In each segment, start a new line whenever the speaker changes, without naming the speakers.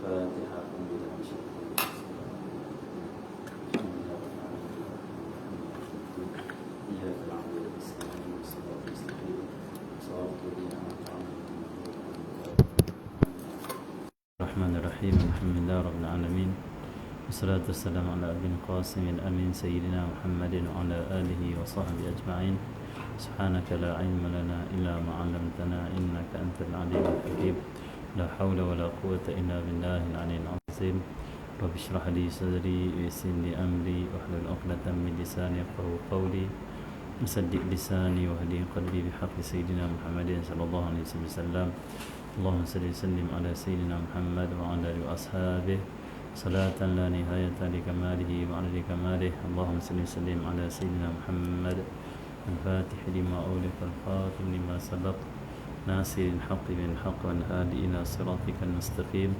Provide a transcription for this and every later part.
الفاتحة. الحمد لله إياك نعبد ونستعين والصراط المستقيم صراط الذين أنعمت عليهم الرحمن الرحيم. الحمد لله رب العالمين والصلاة والسلام على أبي القاسم الأمين سيدنا محمد وعلى آله وصحبه أجمعين. سبحانك لا علم لنا إلا ما علمتنا إنك أنت العليم الحكيم. لا حول ولا قوة إلا بالله العلي العظيم. رب اشرح لي صدري ويسر لي أمري واحلل عقدة من لساني يفقهوا قولي وسدد لساني واهدي قلبي بحق سيدنا محمد صلى الله عليه وسلم. اللهم صل وسلم على سيدنا محمد وعلى آله وأصحابه صلاة لا نهاية لكماله وعلى كماله. اللهم صل وسلم على سيدنا محمد الفاتح لما أغلق الخاتم لما سبق ناصر الحق بالحق والهادي إلى صراطك المستقيم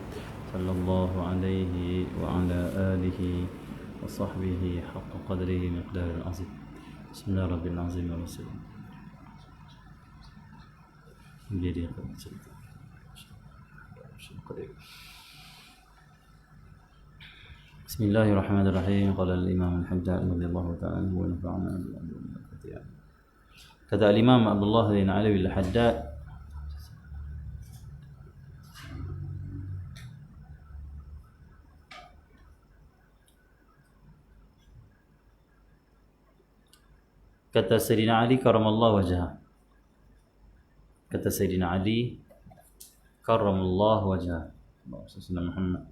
صلى الله عليه وعلى آله وصحبه حق قدره مقدار العظيم. بسم الله رب العظيم ورسوله. بسم الله الرحمن الرحيم. قال الإمام الحجاج رضي الله تعالى عنه ونفعنا بالآيات. Kata Imam Abdullah bin Alawi al-Haddad, kata Sayyidina Ali karramallahu wajhah, kata Sayyidina Ali karramallahu wajhah, Sayyidina Muhammad,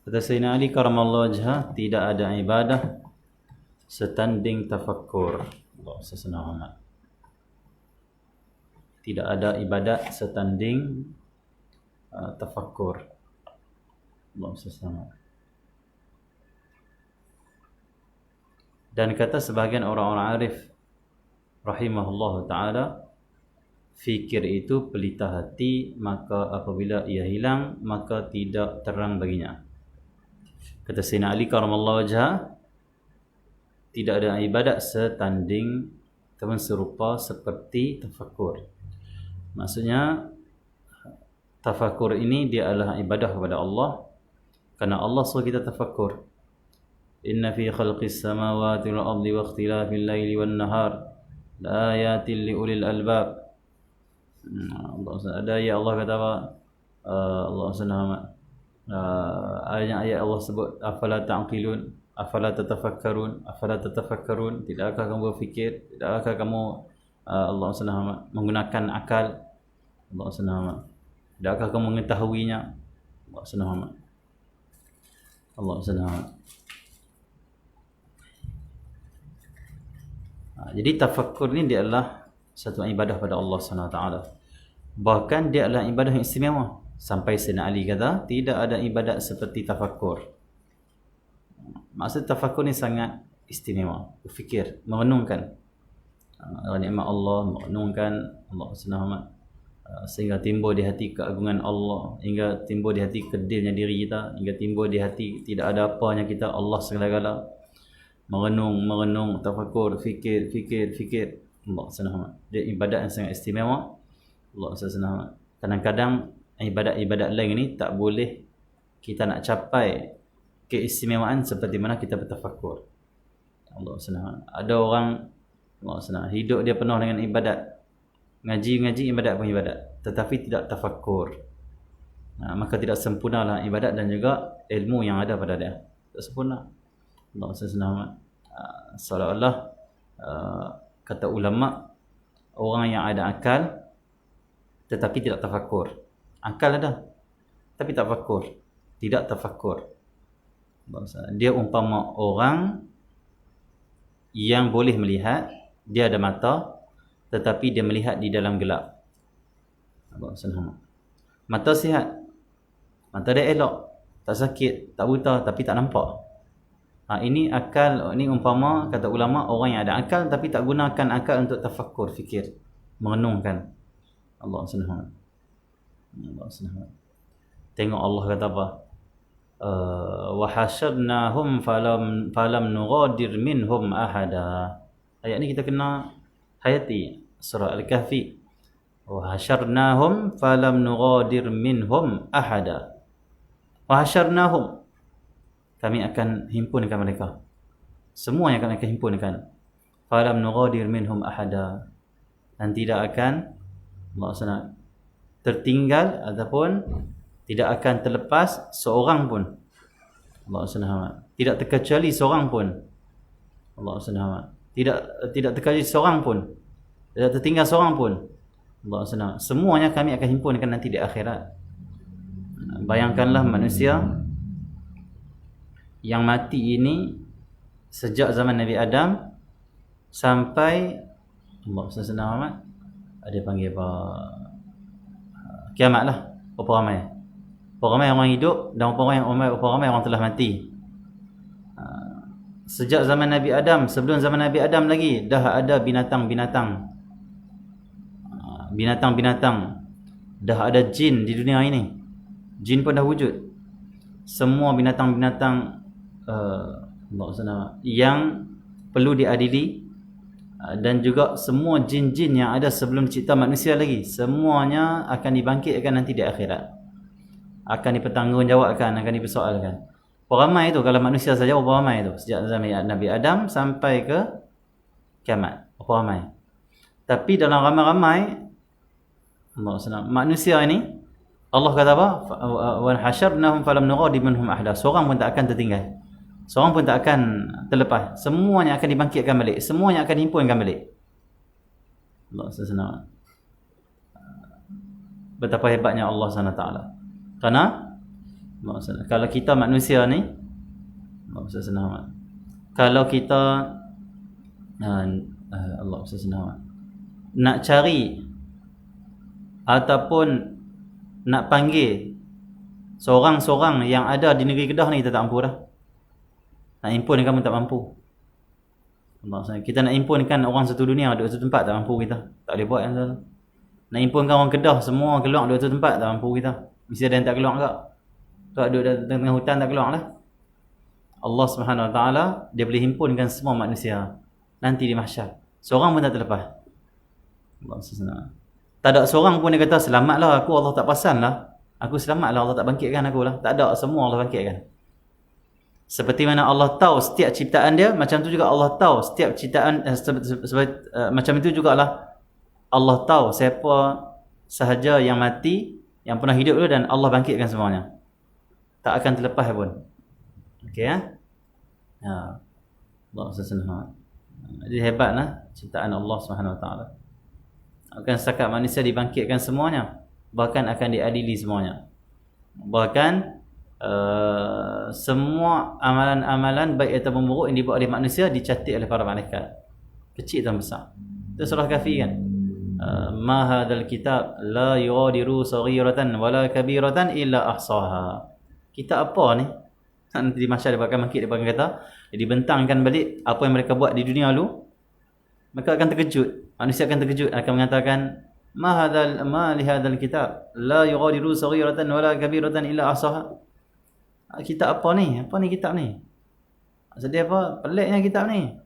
kata Sayyidina Ali karramallahu wajhah, tidak ada ibadah setanding tafakkur. Sayyidina Muhammad, tidak ada ibadat setanding tafakkur. Dan kata sebahagian orang-orang arif rahimahullah ta'ala, fikir itu pelita hati, maka apabila ia hilang maka tidak terang baginya. Kata Sayyidina Ali karramallahu wajhah, tidak ada ibadat setanding ataupun serupa seperti tafakkur. Maksudnya tafakkur ini dia adalah ibadah kepada Allah, karena Allah suruh kita tafakkur. Inna fi khalqis samawati wal ardi wa ikhtilafil laili wan nahar la ayatin li ulil albab. Ada ayat Allah kata apa? Allah Subhanahu ayat Allah sebut afala ta'qilun, afala tatafakkarun, afala tatafakkarun, tidakkah kamu berfikir, tidakkah kamu Allah Subhanahu menggunakan akal, Allah Subhanahu, tidakkah kamu mengetahuinya, Allah Subhanahu, Allah Subhanahu. Jadi tafakkur ni dia adalah satu ibadah pada Allah Subhanahu taala. Bahkan dia adalah ibadah yang istimewa. Sampai Sayyidina Ali kata, tidak ada ibadat seperti tafakkur. Maksud tafakkur ni sangat istimewa. Berfikir, merenungkan nikmat Allah, merenungkan Allah Subhanahu, sehingga timbul di hati keagungan Allah, hingga timbul di hati kedilnya diri kita, hingga timbul di hati tidak ada apanya kita, Allah segala-gala. Merenung, tafakkur, fikir Allah Subhanahu. Dia ibadat yang sangat istimewa. Allah Subhanahu. Kadang-kadang ibadat-ibadat lain ni tak boleh kita nak capai keistimewaan seperti mana kita bertafakkur. Allah Subhanahu. Ada orang Allah Subhanahu hidup dia penuh dengan ibadat. Ngaji ibadat pun ibadat, tetapi tidak tafakkur. Maka tidak sempurnalah ibadat dan juga ilmu yang ada pada dia. Tak sempurna. Allah Subhanahu. Seolah-olah kata ulama, orang yang ada akal tetapi tidak tafakkur. Akal ada tapi tak tafakkur, tidak tafakkur. Dia umpama orang yang boleh melihat, dia ada mata tetapi dia melihat di dalam gelap. Mata sihat, mata dia elok, tak sakit, tak buta tapi tak nampak. Ini akal, ini umpama kata ulama orang yang ada akal tapi tak gunakan akal untuk tafakkur, fikir, merenungkan Allah Subhanahu. Allah Subhanahu. Tengok Allah kata apa? wa hasyarnahum falam nughadir minhum ahada. Ayat ni kita kena hayati, surah Al-Kahfi. Wa hasyarnahum falam nughadir minhum ahada. Wa hasyarnahum, kami akan himpunkan mereka, semua yang kami akan himpunkan. Falam nughadir minhum ahada, dan tidak akan maksudnya tertinggal ataupun tidak akan terlepas seorang pun. Allah SWT tidak terkecuali seorang pun. Allah SWT tidak terkecuali seorang pun, tidak tertinggal seorang pun. Allah SWT semuanya kami akan himpunkan nanti di akhirat. Bayangkanlah manusia yang mati ini sejak zaman Nabi Adam sampai Allah SWT ada panggil apa, kiamat lah. Berapa ramai? Berapa ramai orang hidup dan berapa ramai orang telah mati. Sejak zaman Nabi Adam, sebelum zaman Nabi Adam lagi dah ada binatang-binatang, dah ada jin di dunia ini. Jin pun dah wujud. Semua binatang-binatang yang perlu diadili, dan juga semua jin-jin yang ada sebelum cipta manusia lagi, semuanya akan dibangkitkan nanti di akhirat, akan dipertanggungjawabkan, akan dipersoalkan. Berapa ramai itu kalau manusia saja? Berapa ramai itu sejak zaman Nabi Adam sampai ke kiamat? Berapa ramai? Tapi dalam ramai-ramai manusia ini, Allah kata apa? Wa hasyarnahum falam nughadir minhum ahada. Seorang pun tak akan tertinggal, seorang pun tak akan terlepas. Semuanya akan dibangkitkan balik, semuanya akan dihimpunkan balik. Allah SWT, betapa hebatnya Allah SWT. Kerana kalau kita manusia ni, kalau kita Allah SWT nak cari ataupun nak panggil seorang-seorang yang ada di negeri Kedah ni, kita tak mampu dah. Nak impunkan pun tak mampu. Kita nak impunkan orang satu dunia duduk satu tempat, tak mampu kita. Tak boleh buat yang tu. Nak impunkan orang Kedah semua keluar duduk satu tempat, tak mampu kita. Mesti ada yang tak keluar tak. Tak duduk dalam tengah hutan tak keluar lah. Allah Subhanahu Wa Taala, dia boleh himpunkan semua manusia nanti di mahsyar. Seorang pun tak terlepas. Allah SWT, tak ada seorang pun yang kata selamatlah aku, Allah tak perasan lah aku, selamatlah Allah tak bangkitkan aku lah. Tak ada, semua Allah bangkitkan. Seperti mana Allah tahu setiap ciptaan dia, macam tu juga Allah tahu setiap ciptaan macam itu jugalah Allah tahu siapa sahaja yang mati, yang pernah hidup dulu, dan Allah bangkitkan semuanya. Tak akan terlepas pun. Okey ya? Allah SWT. Jadi hebatlah ciptaan Allah Subhanahu Wa Taala. Akan setakat manusia dibangkitkan semuanya, bahkan akan diadili semuanya. Bahkan semua amalan-amalan baik atau buruk yang dibuat oleh manusia dicatat oleh para malaikat, kecil dan besar. Itu surah Kahfi kan. Ma hadzal kitab la yughadiru saghiratan wala kabiratan illa ahsaha. Kitab apa ni? Nanti di mahsyar dia akan bangkit, dia akan kata, dibentangkan balik apa yang mereka buat di dunia lalu. Mereka akan terkejut, manusia akan terkejut, akan mengatakan ma li hadzal kitab la yughadiru saghiratan wala kabiratan illa ahsaha. Kitab apa ni? Apa ni kitab ni? Maksud dia apa? Peliknya kitab ni.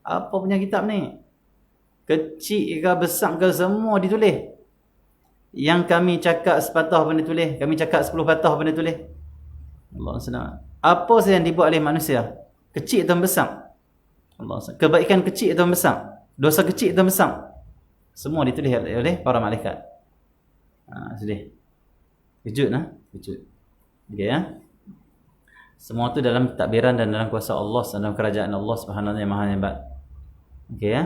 Apa punya kitab ni? Kecil ke besar ke semua ditulis. Yang kami cakap sepatah pun ditulis, kami cakap 10 patah pun ditulis. Allah SWT. Apa sahaja yang dibuat oleh manusia, kecil atau besar, Allah SWT, kebaikan kecil atau besar, dosa kecil atau besar, semua ditulis oleh para malaikat. Sedih. Kejut lah. Kejut. Okay ya. Semua tu dalam takbiran dan dalam kuasa Allah, dalam kerajaan Allah Subhanahu Wa Maha Hebat. Okey ya.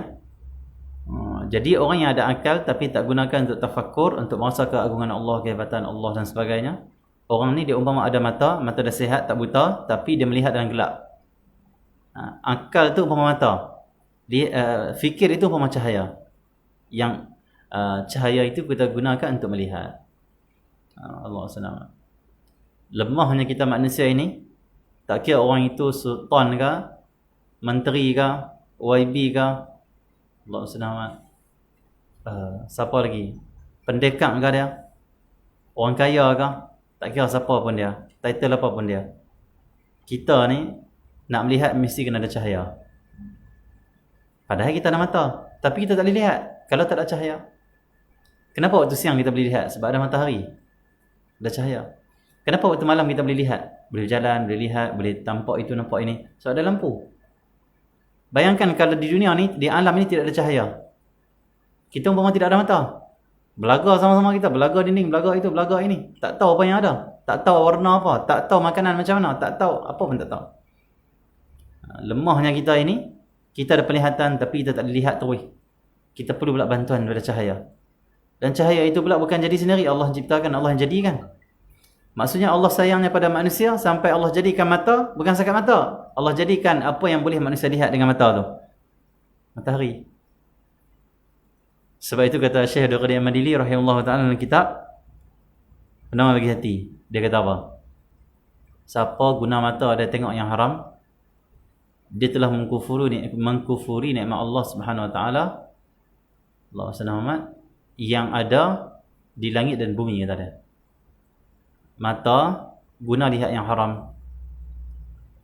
Jadi orang yang ada akal tapi tak gunakan untuk tafakkur, untuk merasa keagungan Allah, kehebatan Allah dan sebagainya, orang ni dia umpama ada mata dah sihat, tak buta, tapi dia melihat dalam gelap. Akal tu umpama mata. Dia fikir itu umpama cahaya. Yang cahaya itu kita gunakan untuk melihat. Allah SWT. Lemahnya kita manusia ini, tak kira orang itu sultan ke, menteri ke, YB ke, Allah SWT, siapa lagi, pendekar ke dia, orang kaya ke, Tak kira siapa pun dia, title apa pun dia. Kita ni nak melihat mesti kena ada cahaya. Padahal kita ada mata, tapi kita tak boleh lihat kalau tak ada cahaya. Kenapa waktu siang kita boleh lihat? Sebab ada matahari, ada cahaya. Kenapa waktu malam kita boleh lihat? Boleh jalan, boleh lihat, boleh tampak itu, nampak ini. Sebab ada lampu. Bayangkan kalau di dunia ni, di alam ni tidak ada cahaya. Kita umpama tidak ada mata. Belaga sama-sama kita, belaga dinding, belaga itu, belaga ini. Tak tahu apa yang ada. Tak tahu warna apa. Tak tahu makanan macam mana. Tak tahu, apa pun tak tahu. Lemahnya kita ini, kita ada penglihatan tapi kita tak lihat terus. Kita perlu pula bantuan daripada cahaya. Dan cahaya itu pula bukan jadi sendiri. Allah ciptakan, Allah yang jadikan. Maksudnya Allah sayangnya pada manusia sampai Allah jadikan mata, bukan sekat mata. Allah jadikan apa yang boleh manusia lihat dengan mata tu. Matahari. Sebab itu kata Syekh Abdul Qadir Al-Madili rahimahullah ta'ala dalam kitab Penama Bagi Hati. Dia kata apa? Siapa guna mata ada tengok yang haram, dia telah mengkufuri nikmat Allah Subhanahu Wa Ta'ala. Allah SWT yang ada di langit dan bumi, kata dia. Mata guna lihat yang haram.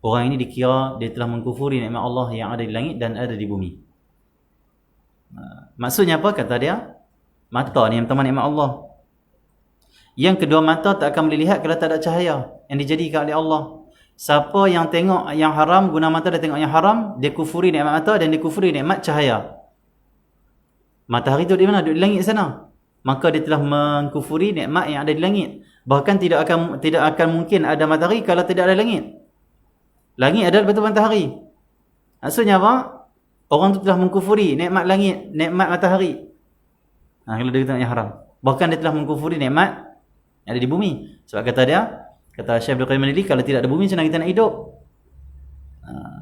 Orang ini dikira dia telah mengkufuri nikmat Allah yang ada di langit dan ada di bumi. Maksudnya apa? Kata dia, mata ni yang pertama nikmat Allah. Yang kedua, mata tak akan boleh lihat kalau tak ada cahaya yang dijadikan oleh Allah. Siapa yang tengok yang haram, guna mata dia tengok yang haram, dia kufuri nikmat mata dan dia kufuri nikmat cahaya. Matahari tu di mana? Di langit sana. Maka dia telah mengkufuri nikmat yang ada di langit. Bahkan tidak akan mungkin ada matahari kalau tidak ada langit. Langit adalah betul matahari. Maksudnya apa? Orang tu telah mengkufuri nikmat langit, nikmat matahari. Kalau dia tengok yang haram. Bahkan dia telah mengkufuri nikmat yang ada di bumi. Sebab kata Syekh Abdul Qadir Al-Madili, kalau tidak ada bumi macam mana kita nak hidup?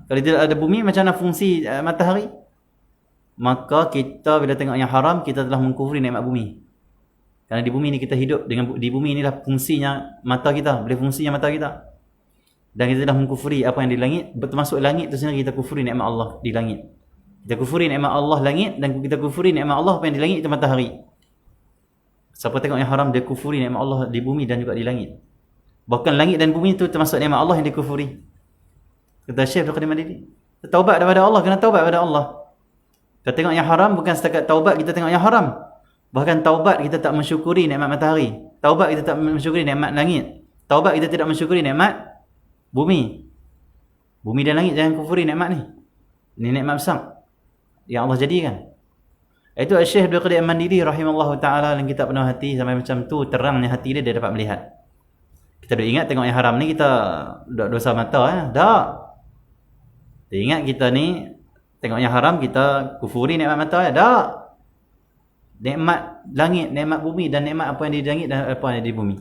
Kalau tidak ada bumi macam mana fungsi matahari? Maka kita bila tengok yang haram, kita telah mengkufuri nikmat bumi. Kerana di bumi ni kita hidup, dengan di bumi inilah fungsinya mata kita, boleh fungsinya mata kita. Dan kita telah mengkufuri apa yang di langit, termasuk langit tu sendiri kita kufuri nikmat Allah di langit. Kita kufuri nikmat Allah langit dan kita kufuri nikmat Allah apa yang di langit itu matahari. Siapa tengok yang haram, dia kufuri nikmat Allah di bumi dan juga di langit. Bahkan langit dan bumi itu termasuk nikmat Allah yang dikufuri. Kata Syekh Abdul Qadir Al-Madili, taubat daripada Allah, kena taubat daripada Allah. Kita tengok yang haram, bukan setakat taubat kita tengok yang haram. Bahkan taubat kita tak mensyukuri nikmat matahari. Taubat kita tak mensyukuri nikmat langit. Taubat kita tidak mensyukuri nikmat bumi. Bumi dan langit jangan kufuri nikmat ni. Ini nikmat besar yang Allah jadikan. Itu Syekh Abdul Qadir Al-Madili rahimahullah ta'ala dalam kitab Penuh Hati, sampai macam tu terangnya hati dia dapat melihat. Kita dah ingat tengok yang haram ni kita dosa mata tak. Dia ingat kita ni tengok yang haram kita kufuri nikmat mata tak. Nikmat langit, nikmat bumi dan nikmat apa yang di langit dan apa yang di bumi.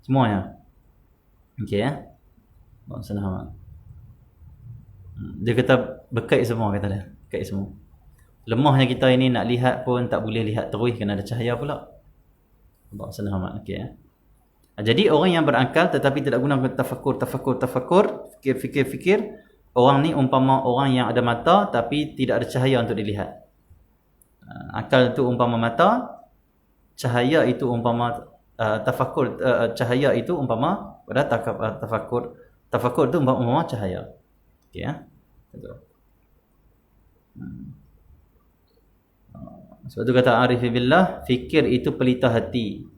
Semuanya. Okey ya. Assalamualaikum. Dia kata berkait semua, kata dia. Berkait semua. Lemahnya kita ini nak lihat pun tak boleh lihat terus, kena ada cahaya pula. Assalamualaikum. Okey ya. Jadi orang yang berakal tetapi tidak guna tafakur, fikir, orang ni umpama orang yang ada mata tapi tidak ada cahaya untuk dilihat. Akal itu umpama mata, cahaya itu umpama tafakur, cahaya itu umpama pada tafakur itu umpama cahaya. Okey ya. Sebab tu kata Arif billah, fikir itu pelita hati.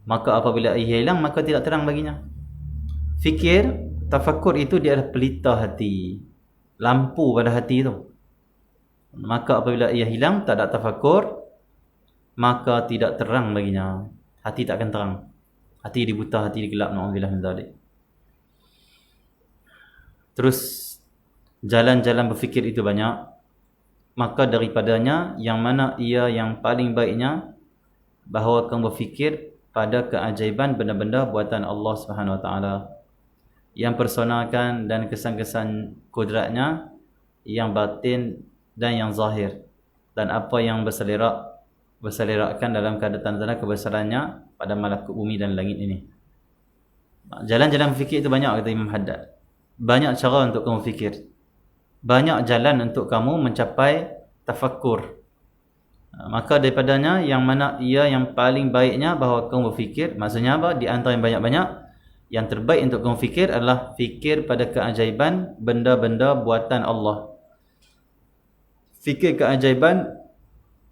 Maka apabila ia hilang, maka tidak terang baginya. Fikir, tafakur itu dia adalah pelita hati, lampu pada hati itu. Maka apabila ia hilang, tak ada tafakur, maka tidak terang baginya. Hati tak akan terang. Hati dibuta, hati digelap. Na'udzubillah min dzalik. Terus jalan-jalan berfikir itu banyak. Maka daripadanya yang mana ia yang paling baiknya, bahawa kamu berfikir pada keajaiban benda-benda buatan Allah Subhanahu Wa Taala, yang personalkan dan kesan-kesan kudratnya yang batin dan yang zahir, dan apa yang berselerakkan dalam tanda-tanda kebesarannya pada malakut bumi dan langit ini. Jalan-jalan berfikir itu banyak, kata Imam Haddad. Banyak cara untuk kamu fikir. Banyak jalan untuk kamu mencapai tafakkur. Maka daripadanya yang mana ia yang paling baiknya bahawa kamu berfikir. Maksudnya apa? Di antara yang banyak-banyak, Yang terbaik untuk kamu fikir adalah fikir pada keajaiban benda-benda buatan Allah. Fikir keajaiban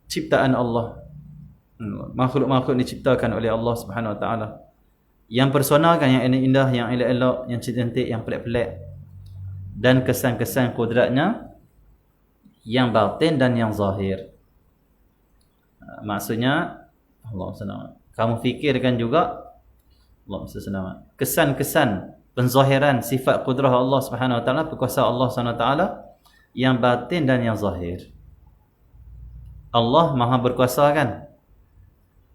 ciptaan Allah. Makhluk-makhluk diciptakan oleh Allah Subhanahu Wa Taala. Yang personakan, yang indah, yang elok-elok, yang cantik, yang pelik-pelik, dan kesan-kesan kudratnya yang batin dan yang zahir. Maksudnya Allah SWT, kamu fikirkan juga Allah SWT, kesan-kesan penzahiran sifat kudrah Allah Subhanahu Wa Taala, perkuasa Allah Subhanahu Wa Taala yang batin dan yang zahir. Allah Maha berkuasa kan?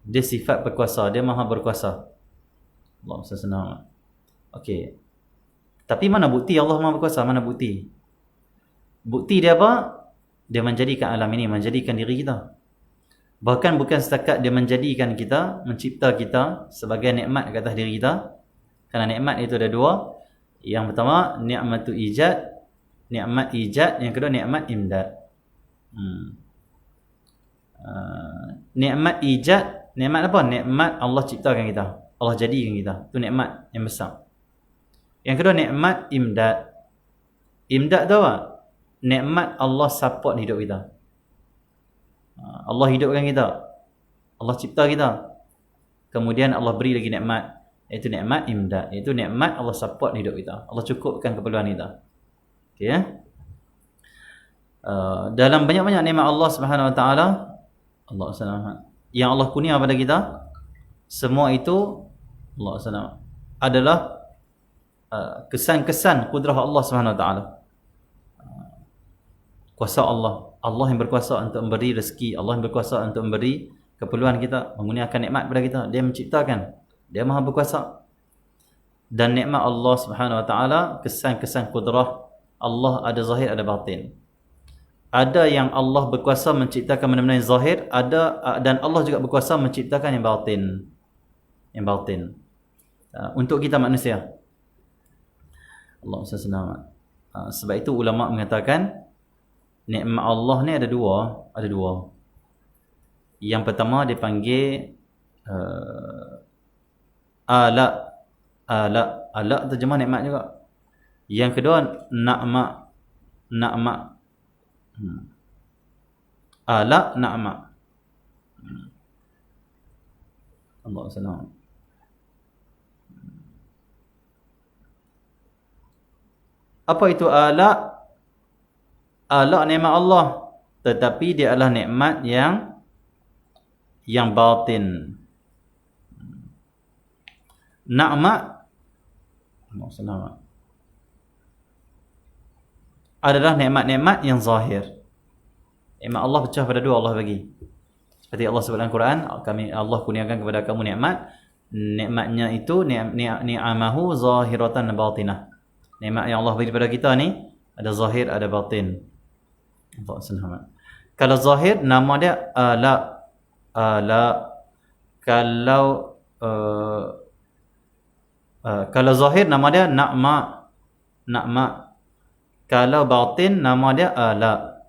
Dia sifat berkuasa, dia Maha berkuasa. Allah SWT. Okey. Tapi mana bukti Allah Maha berkuasa? Mana bukti? Bukti dia apa? Dia menjadikan alam ini, menjadikan diri kita. Bahkan bukan setakat dia menjadikan kita, mencipta kita sebagai nikmat ke atas diri kita. Kerana nikmat itu ada dua. Yang pertama, nikmatu ijad, nikmat ijad. Yang kedua, nikmat imdad. Nikmat ijad, nikmat apa? Nikmat Allah ciptakan kita, Allah jadikan kita. Itu nikmat yang besar. Yang kedua, nikmat imdad. Imdad tu apa? Nikmat Allah support hidup kita. Allah hidupkan kita, Allah cipta kita, kemudian Allah beri lagi nikmat, iaitu nikmat imdad, iaitu nikmat Allah support hidup kita, Allah cukupkan keperluan kita. Okey ya. Dalam banyak-banyak nikmat Allah Subhanahu Wa Taala, Allah SWT, yang Allah kurnia pada kita, semua itu Allah SWT adalah kesan-kesan kudrah Allah Subhanahu Wa Taala. Kuasa Allah, Allah yang berkuasa untuk memberi rezeki, Allah yang berkuasa untuk memberi keperluan kita, mengurniakan nikmat kepada kita. Dia menciptakan, dia Maha berkuasa. Dan nikmat Allah Subhanahu Wa Taala, kesan-kesan kudrah Allah ada zahir, ada batin. Ada yang Allah berkuasa menciptakan benda-benda yang zahir, ada, dan Allah juga berkuasa menciptakan yang batin. Yang batin. Untuk kita manusia. Allah SWT. Sebab itu ulama mengatakan nikmat Allah ni ada dua. Yang pertama dipanggil ala terjemah nikmat juga. Yang kedua na'ma. Ala na'ma. Allah SWT. Apa itu ala? Ala nikmat Allah, tetapi dia adalah nikmat yang batin. Na'ma adalah nikmat-nikmat yang zahir. Nikmat Allah pecah pada dua, Allah bagi. Seperti Allah sebut dalam Quran, Allah kurniakan kepada kamu nikmat. Nikmatnya itu ni'amahu zahiratan batinah. Nikmat yang Allah beri kepada kita ni ada zahir, ada batin. Kalau zahir, nama dia ala. Kalau zahir, nama dia na'ma. Kalau batin, nama dia ala.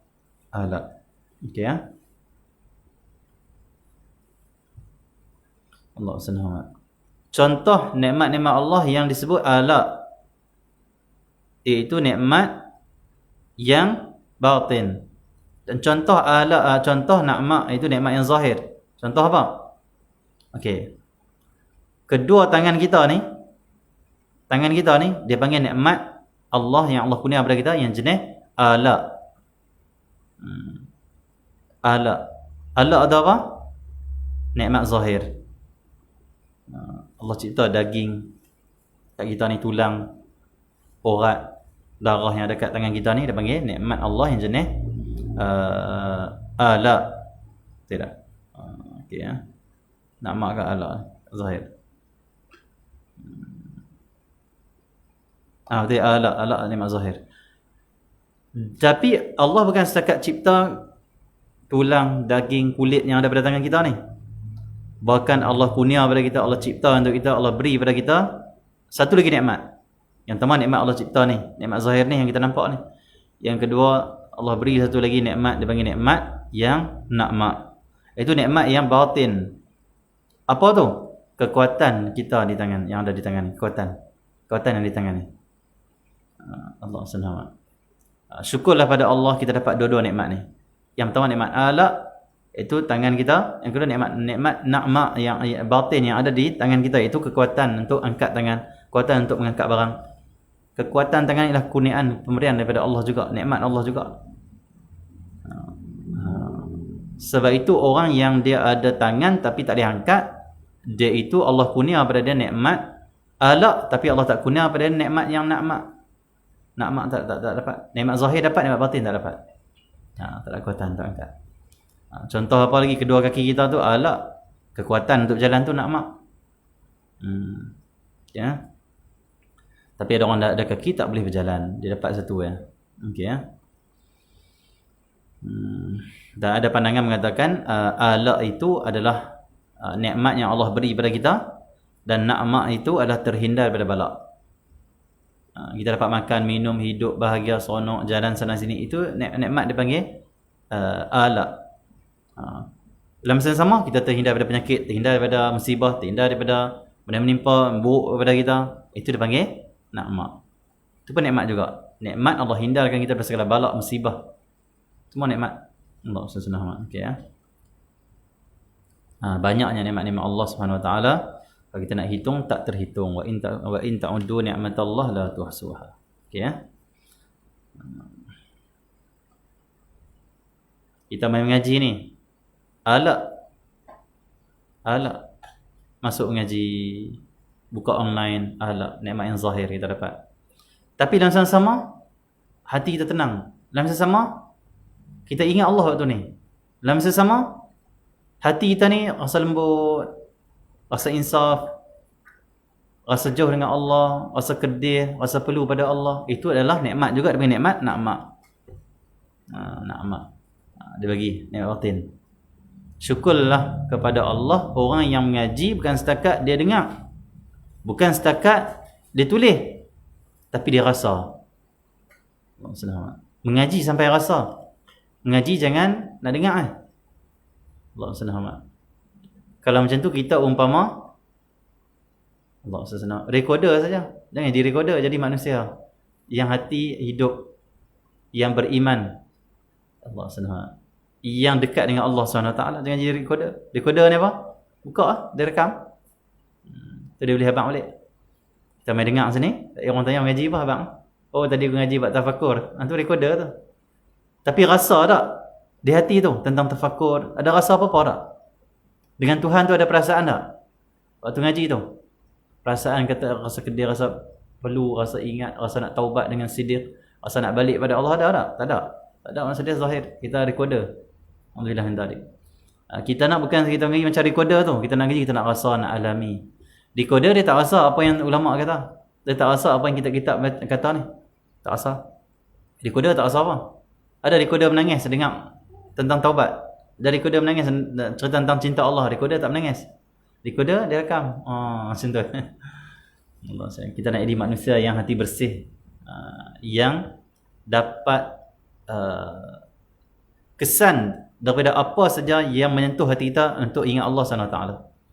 Okey ya. Allah SWT. Contoh nikmat-nikmat Allah yang disebut ala, iaitu nikmat yang batin. Dan contoh ala, contoh na'ma itu nikmat yang zahir. Contoh apa? Okey. Kedua tangan kita ni dia panggil nikmat Allah yang Allah kurnia kepada kita yang jenis ala. Ala ada apa? Nikmat zahir. Allah cipta daging kat kita ni, tulang, urat, darah yang ada kat tangan kita ni, dia panggil nikmat Allah yang jenis ala. Tidak. Okey ya. Nama ke ala zahir. Betul, ala nikmat zahir. Tapi Allah bukan setakat cipta tulang, daging, kulit yang ada pada tangan kita ni. Bahkan Allah kurnia pada kita, Allah cipta untuk kita, Allah beri pada kita satu lagi nikmat. Yang pertama nikmat Allah cipta ni, nikmat zahir ni yang kita nampak ni. Yang kedua, Allah beri satu lagi nikmat, dia panggil nikmat yang na'ma. Itu nikmat yang batin. Apa tu? Kekuatan kita di tangan, yang ada di tangan ni, kekuatan. kekuatan yang di tangan ni. Allah SWT. Syukurlah pada Allah kita dapat dua-dua nikmat ni. Yang pertama nikmat ala, itu tangan kita. Yang kedua nikmat na'ma yang batin yang ada di tangan kita, itu kekuatan untuk angkat tangan, kekuatan untuk mengangkat barang. Kekuatan tangan ialah kurniaan pemberian daripada Allah juga, nikmat Allah juga. Sebab itu orang yang dia ada tangan tapi tak diangkat, dia itu Allah kurnia pada dia nikmat ala, tapi Allah tak kurnia pada dia nikmat yang na'ma. Na'ma tak dapat. Nikmat zahir dapat, nikmat batin tak dapat. Tak ada kekuatan untuk angkat. Contoh apa lagi, kedua kaki kita tu ala, kekuatan untuk jalan tu na'ma. Ya. Tapi ada orang ada kaki tak boleh berjalan, dia dapat satu ya. Okey ya. Dan ada pandangan mengatakan ala itu adalah nikmat yang Allah beri kepada kita, dan na'ma itu adalah terhindar daripada bala. Kita dapat makan, minum, hidup, bahagia, seronok, jalan sana sini, itu nikmat dipanggil ala. Dalam masa yang sama kita terhindar daripada penyakit, terhindar daripada musibah, terhindar daripada benda menimpa, buruk kepada kita, itu dipanggil na'ma. Itu pun nikmat juga. Nikmat Allah hindarkan kita daripada segala balak, musibah. Semua nikmat Allah SWT. Okey ya. Banyaknya nikmat-nikmat Allah Subhanahu Wa Taala. Kalau kita nak hitung tak terhitung. Wa in ta'uddu ni'matallah la tuhsuha. Okey ya. Kita main mengaji ni. Ala masuk mengaji, buka online, ala nikmat yang zahir kita dapat. Tapi dalam sama hati kita tenang. Dalam sama kita ingat Allah waktu ni. Dalam sama hati kita ni rasa lembut, rasa insaf, rasa jauh dengan Allah, rasa kedih, rasa perlu pada Allah. Itu adalah nikmat juga, dengan nikmat na'ma. Na'ma. Dia bagi nikmat batin. Syukurlah kepada Allah, orang yang mengaji bukan setakat dia dengar, bukan setakat dia tulis, tapi dia rasa. Mengaji sampai rasa. Mengaji jangan nak dengar Allah SWT. Kalau macam tu kita umpama Allah SWT recorder saja. Jangan jadi recorder, jadi manusia yang hati hidup, yang beriman Allah SWT, yang dekat dengan Allah SWT. Jangan jadi recorder. Recorder ni apa? Buka dia rekam. Tu dia boleh abang balik. Kita main dengar sini, orang tanya mengaji apa abang? Oh tadi aku mengaji buat tafakur. Tu recorder tu. Tapi rasa tak di hati tu tentang tafakur? Ada rasa apa-apa tak? Dengan Tuhan tu ada perasaan tak? Waktu ngaji tu perasaan, kata rasa kedih, rasa perlu, rasa ingat, rasa nak taubat dengan siddiq, rasa nak balik pada Allah, ada tak? Tak ada. Tak ada, maksud dia zahir. Kita recorder. Alhamdulillah yang tadi. Kita nak bukan kita pergi macam recorder tu. Kita nak ngaji, kita nak rasa, nak alami. Recorder dia tak rasa apa yang ulama kata. Dia tak rasa apa yang kitab kata ni. Tak rasa. Recorder tak rasa apa. Ada recorder menangis dengar tentang taubat. Ada recorder menangis cerita tentang cinta Allah. Recorder tak menangis. Recorder dia rekam. Macam tu. Allah sayang. Kita nak jadi manusia yang hati bersih, yang dapat kesan daripada apa saja yang menyentuh hati kita untuk ingat Allah SWT.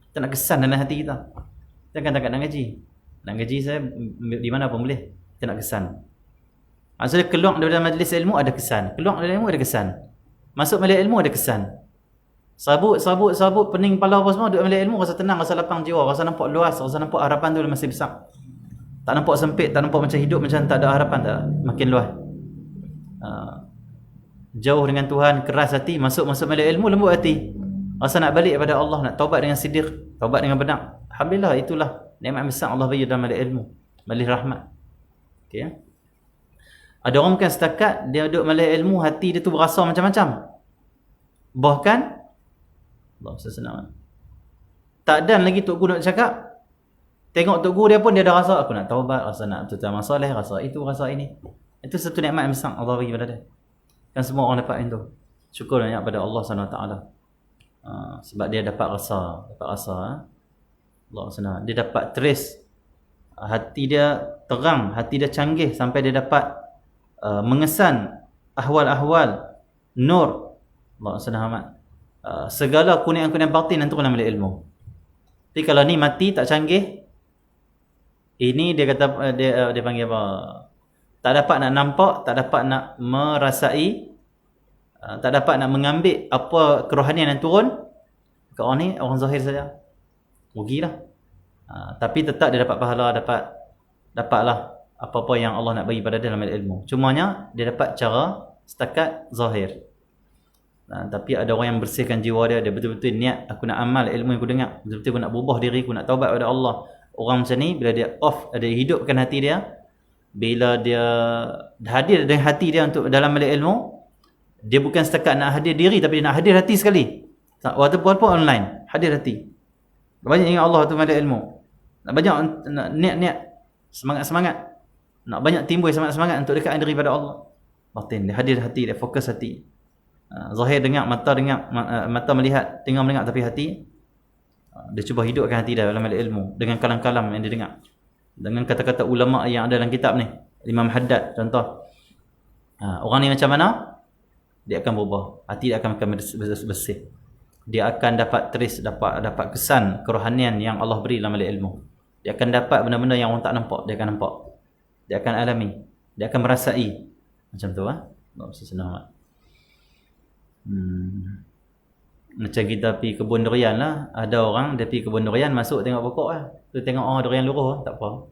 Kita nak kesan dalam hati kita. Kita kan tak nak ngaji. Nak ngaji saya di mana pun boleh. Kita nak kesan. Maksudnya keluar daripada majlis ilmu ada kesan. Keluar daripada ilmu ada kesan. Masuk majlis ilmu ada kesan. Sabut pening kepala apa semua, duduk majlis ilmu rasa tenang, rasa lapang jiwa, rasa nampak luas, rasa nampak harapan tu masih besar. Tak nampak sempit, tak nampak macam hidup macam tak ada harapan, tak, makin luas. Jauh dengan Tuhan, keras hati, masuk majlis ilmu lembut hati. Rasa nak balik kepada Allah, nak taubat dengan siddiq, taubat dengan benar. Alhamdulillah, itulah nikmat besar Allah bagi dalam majlis ilmu, majlis rahmat. Okey ya. Ada orang bukan setakat dia duduk majlis ilmu, hati dia tu berasa macam-macam. Bahkan Allah SWT, tak dan lagi Tok Guru nak cakap, tengok Tok Guru dia pun dia dah rasa aku nak taubat, rasa nak tutup masalah, rasa itu, rasa ini. Itu satu nikmat besar Allah bagi pada dia. Kan semua orang dapat itu. Syukur banyak pada Allah SWT. Sebab dia dapat rasa, Allah SWT. Dia dapat trace, hati dia terang, hati dia canggih sampai dia dapat mengesan ahwal-ahwal nur Allah SWT. Segala kurniaan-kurniaan batin nanti dalam ilmu. Tapi kalau ni mati tak canggih, Ini dia kata dia panggil apa? Tak dapat nak nampak, tak dapat nak merasai, tak dapat nak mengambil apa kerohanian yang turun ke orang ni, orang zahir saja. Rugilah. Tapi tetap dia dapat pahala, dapatlah apa-apa yang Allah nak bagi pada dia dalam ilmu. Cumanya dia dapat cara setakat zahir. Tapi ada orang yang bersihkan jiwa dia betul-betul niat, aku nak amal ilmu yang aku dengar, betul-betul aku nak berubah diri, aku nak taubat pada Allah. Orang macam ni bila dia off, dia hidupkan hati dia, bila dia hadir dengan hati dia untuk dalam majlis ilmu, dia bukan setakat nak hadir diri, tapi dia nak hadir hati sekali. Walaupun online, hadir hati. Banyak ingat Allah tu majlis ilmu. Nak banyak nak niat-niat, semangat-semangat. Nak banyak timbul semangat-semangat untuk dekat diri pada Allah. Batin, dia hadir hati, dia fokus hati. Zahir dengar, mata melihat, tengok mendengar, tapi hati dia cuba hidupkan hati dia dalam ilmu dengan kalam-kalam yang dia dengar, dengan kata-kata ulama yang ada dalam kitab ni. Imam Haddad contoh. Orang ni macam mana? Dia akan berubah, hati dia akan bersih. Dia akan dapat dapat kesan kerohanian yang Allah beri dalam ilmu. Dia akan dapat benda-benda yang orang tak nampak, dia akan nampak. Dia akan alami, dia akan merasai. Macam tu Allah senang. Macam kita pergi kebun durian lah. Ada orang dia pergi kebun durian, masuk tengok pokok lah. Tu tengok durian luruh, tak apa.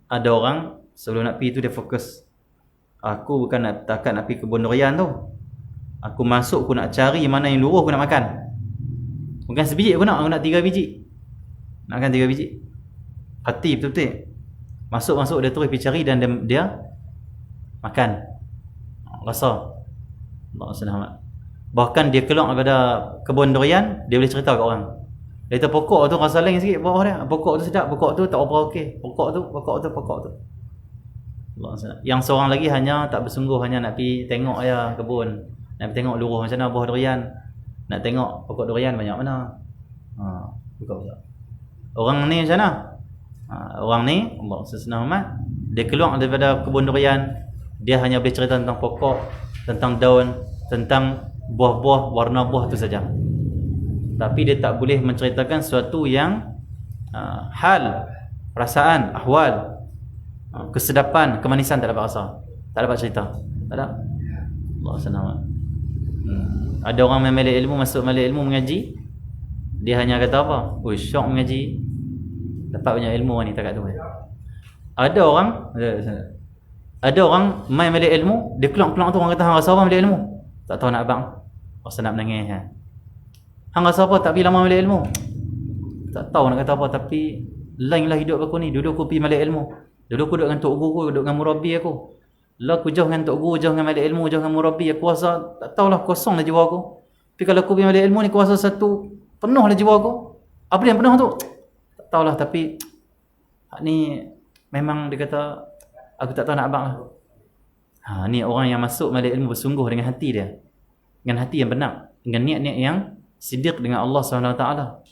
Ada orang sebelum nak pergi tu dia fokus, aku bukan nak pergi kebun durian tu, aku masuk, aku nak cari mana yang luruh, aku nak makan. Bukan sebiji aku nak 3 biji. Nak makan 3 biji. Hati betul-betul. Masuk dia terus pergi cari dan dia makan. Rasa Allah selamat. Bahkan dia keluar daripada kebun durian, dia boleh cerita kat orang. Dia kata pokok tu rasa lain sikit bawah dia. Pokok tu sedap, pokok tu tak apa okey. Pokok tu. Allah selamat. Yang seorang lagi hanya tak bersungguh, hanya nak pergi tengok aja kebun. Nak pergi tengok luruh macam mana buah durian. Nak tengok pokok durian banyak mana. Orang ni macam mana? Orang ni Allah selamat. Dia keluar daripada kebun durian, dia hanya boleh cerita tentang pokok, tentang daun, tentang buah-buah, warna buah tu saja. Tapi dia tak boleh menceritakan sesuatu yang hal, perasaan, ahwal, kesedapan, kemanisan, tak dapat rasa. Tak dapat cerita. Tak ada. Allah selamat. Ada orang memilih ilmu, masuk majlis ilmu mengaji, dia hanya kata apa? Syok mengaji, dapat banyak ilmu ni takat tu. Ada orang main majlis ilmu, dia keluar tu orang kata hang rasa apa majlis ilmu? Tak tahu nak abang. Rasa nak menangis hang rasa apa tak pergi lama majlis ilmu? Tak tahu nak kata apa, tapi lainlah hidup aku ni. Dulu aku pergi majlis ilmu. Dulu aku duduk dengan tok guru aku, duduk dengan murabbi aku. Lah aku jauh dengan tok guru, jauh dengan majlis ilmu, jauh dengan murabbi, aku rasa tak tahulah, kosonglah jiwa aku. Tapi kalau aku pergi majlis ilmu ni, aku rasa satu penuhlah jiwa aku. Apa yang penuh tu? Tak tahulah, tapi ni memang dia kata aku tak tahu nak abang lah. Ni orang yang masuk majlis ilmu bersungguh dengan hati dia, dengan hati yang benar, dengan niat-niat yang siddiq dengan Allah SWT.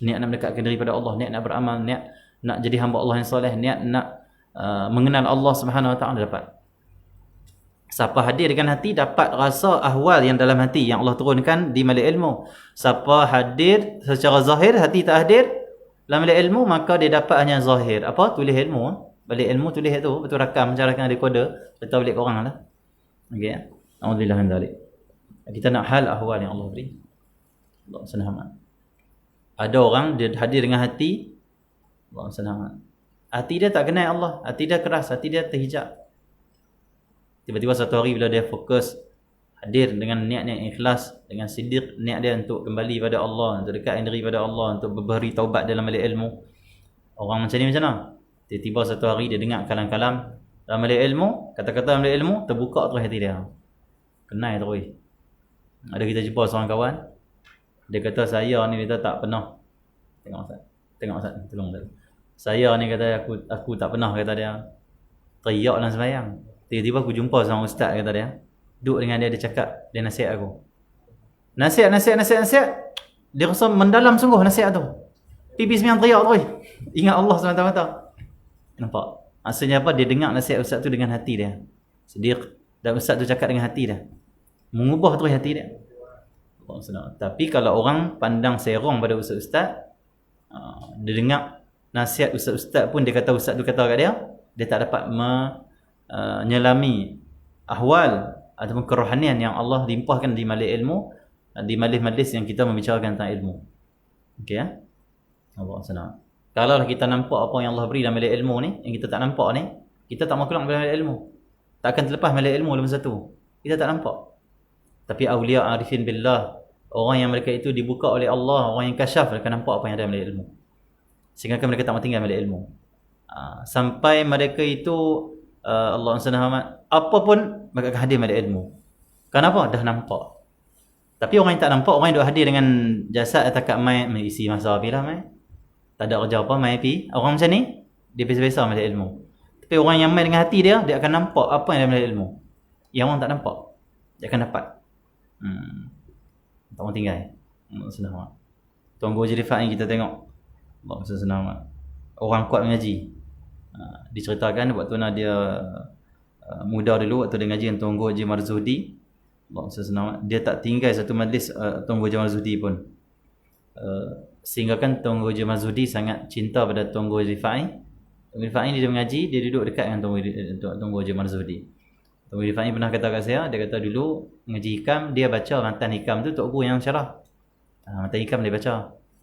Niat nak mendekatkan diri pada Allah, niat nak beramal, niat nak jadi hamba Allah yang soleh, niat nak mengenal Allah SWT dapat. Siapa hadir dengan hati dapat rasa ahwal yang dalam hati yang Allah turunkan di majlis ilmu. Siapa hadir secara zahir, hati tak hadir dalam majlis ilmu, maka dia dapat hanya zahir. Apa? Tulis ilmu. Balik ilmu tulis tu, betul rakam, macam rakam ada kode, letak balik korang lah. Okey. Alhamdulillah min zalik. Kita nak hal ahwal yang Allah beri. Allah selamat. Ada orang dia hadir dengan hati, Allah selamat. Hati dia tak kenal Allah, hati dia keras, hati dia terhijab. Tiba-tiba satu hari bila dia fokus hadir dengan niat-niat ikhlas, dengan siddiq niat dia untuk kembali pada Allah, untuk dekat diri pada Allah, untuk beri taubat dalam majlis ilmu. Orang macam ni macam mana? Tiba-tiba satu hari dia dengar kalam-kalam dalam majlis ilmu, kata-kata dalam majlis ilmu, terbuka terus hati dia. Kenal terus. Ada kita jumpa seorang kawan, dia kata saya ni kita tak pernah. Tengok Ustaz, tolong Ustaz. Saya ni kata aku tak pernah, kata dia, teriak dalam sembahyang. Tiba-tiba aku jumpa seorang ustaz, kata dia, duduk dengan dia cakap, dia nasihat aku. Nasihat. Dia rasa mendalam sungguh nasihat tu. Pipi sembiang teriak terus. Ingat Allah semata-mata. Nampak? Maksudnya apa? Dia dengar nasihat ustaz tu dengan hati dia. Siddiq. Dan ustaz tu cakap dengan hati dia. Mengubah terus hati dia. Tapi kalau orang pandang serong pada ustaz, dia dengar nasihat ustaz-ustaz pun dia kata ustaz tu kata kat dia tak dapat menyelami ahwal ataupun kerohanian yang Allah limpahkan di majlis ilmu, di majlis-majlis yang kita membicarakan tentang ilmu. Okey ya. Allah senang. Kalau kita nampak apa yang Allah beri dalam majlis ilmu ni, yang kita tak nampak ni, kita tak mau keluar dalam majlis ilmu. Tak akan terlepas majlis ilmu dalam satu. Kita tak nampak. Tapi awliya arifin billah, orang yang mereka itu dibuka oleh Allah, orang yang kasyaf, mereka nampak apa yang ada dalam majlis ilmu. Sehingga mereka tak mau tinggal majlis ilmu. Sampai mereka itu Allah SWT apa pun mereka akan hadir majlis ilmu. Kenapa? Dah nampak. Tapi orang yang tak nampak, orang yang duk hadir dengan jasad atakat mai isi masa bila mai. Tak ada kerja apa mai pi. Orang macam ni dia biasa-biasa majlis ilmu. Tapi orang yang mai dengan hati dia akan nampak apa yang ada majlis ilmu. Yang orang tak nampak, dia akan dapat. Tak mau tinggal. Senang. Tuan Guru Haji Rifai kita tengok. Allah senang. Orang kuat mengaji. Diceritakan waktu dia muda dulu, waktu dia ngaji dengan Tuan Guru Haji Marzuhdi. Allah senang. Dia tak tinggal satu majlis Tuan Guru Haji Marzuhdi pun. Sehingga kan Tuan Guru Haji Marzuhdi sangat cinta pada Tuan Guru Haji Rifai. Tuan Guru Rifai ni dia mengaji, dia duduk dekat dengan Tuan Guru Haji Marzuhdi. Tuan Guru Rifai pernah kata kat saya, dia kata dulu mengaji hikam, dia baca matan hikam tu Tok Guru yang syarah. Matan hikam dia baca.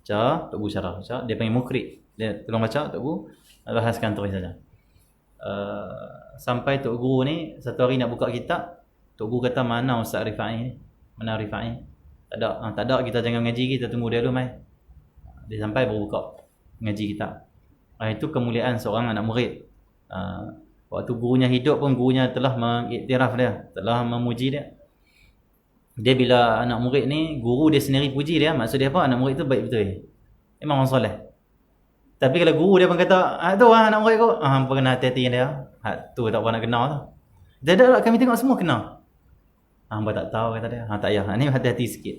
Tok Guru syarah. Dia panggil mukri. Dia tolong baca, Tok Guru bahaskan terus saja. Sampai Tok Guru ni satu hari nak buka kitab, Tok Guru kata mana Ustaz Rifai ni? Mana Rifai? Tak ada, kita jangan mengaji, kita tunggu dia dulu mai. Dia sampai baru buka mengaji kitab. Itu kemuliaan seorang anak murid. Waktu gurunya hidup pun gurunya telah mengiktiraf dia, telah memuji dia. Dia bila anak murid ni, guru dia sendiri puji dia, maksud dia apa? Anak murid tu baik betul. Memang orang soleh. Tapi kalau guru dia pun kata, tu anak murid kau, hampa kena hati-hati dia. Tu tak apa nak kenal tu. Dia dah kami tengok semua kenal. Hampa tak tahu kata dia. Tak payah. Ni hati-hati sikit.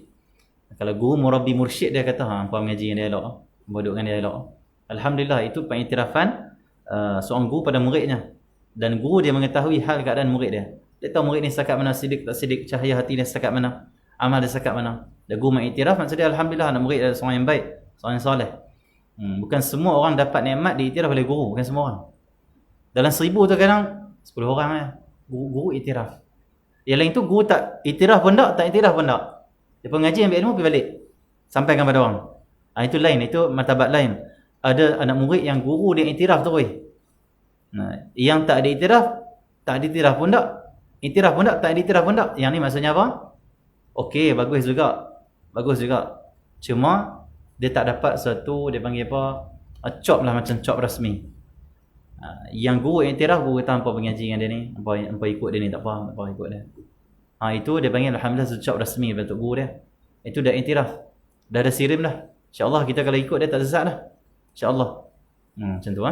Kalau guru murabbi mursyid dia kata, hampa mengaji dengan dia elok. Bodoh dengan dia elok. Alhamdulillah itu pengiktirafan seorang guru pada muridnya. Dan guru dia mengetahui hal keadaan murid dia. Dia tahu murid ni setakat mana, sidik tak sidik, cahaya hati dia setakat mana, amal dia setakat mana. Dan guru mengiktiraf, maksud dia alhamdulillah anak murid adalah seorang yang baik, seorang yang soleh. Bukan semua orang dapat nikmat diiktiraf oleh guru, bukan semua orang. Dalam 1000 tu kadang 10 orang ya. Guru iktiraf. Yang lain tu guru tak iktiraf pun tak iktiraf pun tak. Dia pun ngaji ambil ilmu pergi balik. Sampaikan pada orang. Itu lain, itu martabat lain. Ada anak murid yang guru dia iktiraf tu weh. Yang tak ada iktiraf, tak ada iktiraf pun tak. Iktiraf pun tak ada iktiraf pun tak. Yang ni maksudnya apa? Okey, bagus juga. Bagus juga. Cuma dia tak dapat satu, dia panggil apa? Cop lah, macam cop rasmi. Yang guru iktiraf, guru kata hampa pengaji dengan dia ni, hampa ikut dia ni, tak apa ikut dia. Itu dia panggil alhamdulillah satu cop rasmi daripada guru dia. Itu dah iktiraf. Dah ada sirim dah. InsyaAllah kita kalau ikut dia tak sesat dah. InsyaAllah. Macam tu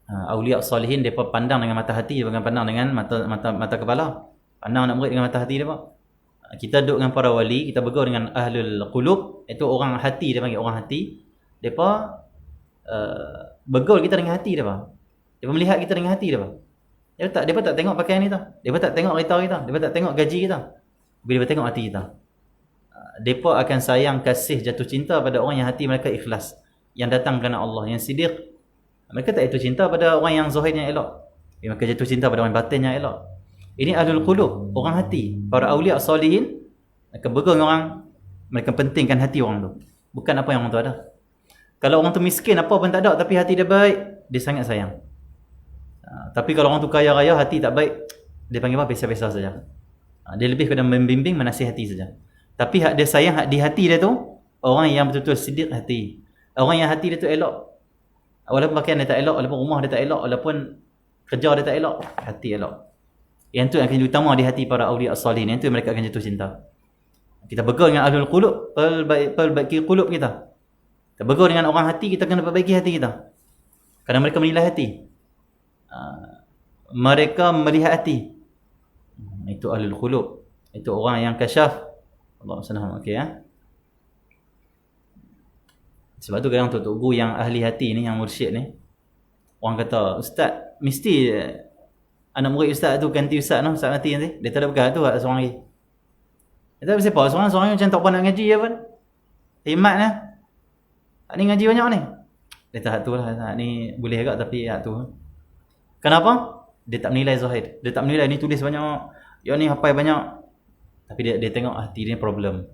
Aulia salihin depa pandang dengan mata hati, bukan pandang dengan mata kepala. Pandang anak murid dengan mata hati depa. Kita duduk dengan para wali, kita bergaul dengan ahlul qulub, itu orang hati, dia panggil orang hati. Depa bergaul kita dengan hati depa. Depa melihat kita dengan hati depa. Depa tak tengok pakaian kita. Depa tak tengok kereta kita. Depa tak tengok gaji kita. Bila depa tengok hati kita. Depa akan sayang, kasih, jatuh cinta pada orang yang hati mereka ikhlas, yang datang kerana Allah, yang siddiq. Mereka tak jatuh cinta pada orang yang zahir yang elok. Mereka jatuh cinta pada orang batin yang elok. Ini ahlul qulub, orang hati. Para awliya salihin, mereka bergaul dengan orang, mereka pentingkan hati orang tu. Bukan apa yang orang tu ada. Kalau orang tu miskin, apa pun tak ada, tapi hati dia baik, dia sangat sayang. Tapi kalau orang tu kaya raya, hati tak baik, dia panggil apa? Biasa-biasa saja. Dia lebih kepada membimbing, menasihati saja. Tapi dia sayang di hati dia tu, orang yang betul-betul siddiq hati. Orang yang hati dia tu elok. Walaupun pakaian dia tak elok, walaupun rumah dia tak elok, walaupun kerja dia tak elok, hati elok. Yang tu yang akan utama di hati para awliya as-salihin. Yang tu mereka akan jatuh cinta. Kita bergaul dengan ahlul qulub, perbaiki qulub kita. Kita bergaul dengan orang hati, kita kena perbaiki hati kita. Kerana mereka menilai hati. Mereka melihat hati. Itu ahlul qulub. Itu orang yang kasyaf. Allah SWT. Okey ya. Sebab tu kadang Tok Guru yang ahli hati ni, yang mursyid ni, orang kata, Ustaz, mesti anak murid Ustaz tu ganti Ustaz no, Ustaz mati nanti. Dia tak ada bekas tu seorang lagi. Dia tak siapa, seorang macam tak pernah nak ngaji ya pun. Hemat lah. Ni ngaji banyak ni. Dia tak tu lah, ni boleh agak tapi hak tu. Kenapa? Dia tak menilai zahir. Dia tak menilai ni tulis banyak, yang ni hafal banyak. Tapi dia tengok hati dia problem.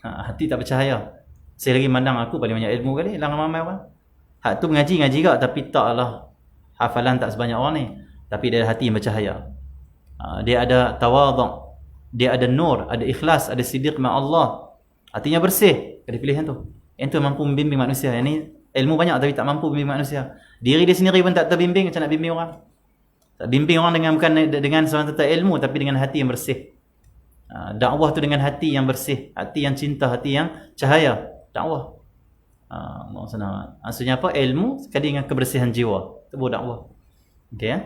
Hati tak percaya. Saya lagi mandang aku paling banyak ilmu kali, lang ramai orang. Hak tu mengaji gak tapi taklah hafalan tak sebanyak orang ni. Tapi dia ada hati yang bercahaya. Dia ada tawaduk, dia ada nur, ada ikhlas, ada siddiq ma Allah. Hatinya bersih. Dia pilih yang tu. Yang tu mampu membimbing manusia. Yang ni ilmu banyak tapi tak mampu membimbing manusia. Diri dia sendiri pun tak terbimbing, macam nak bimbing orang. Tak bimbing orang dengan bukan dengan semata-mata ilmu tapi dengan hati yang bersih. Dakwah tu dengan hati yang bersih, hati yang cinta, hati yang cahaya. Dakwah. Maksudnya apa? Ilmu sekali dengan kebersihan jiwa. Itu baru dakwah. Okey ya.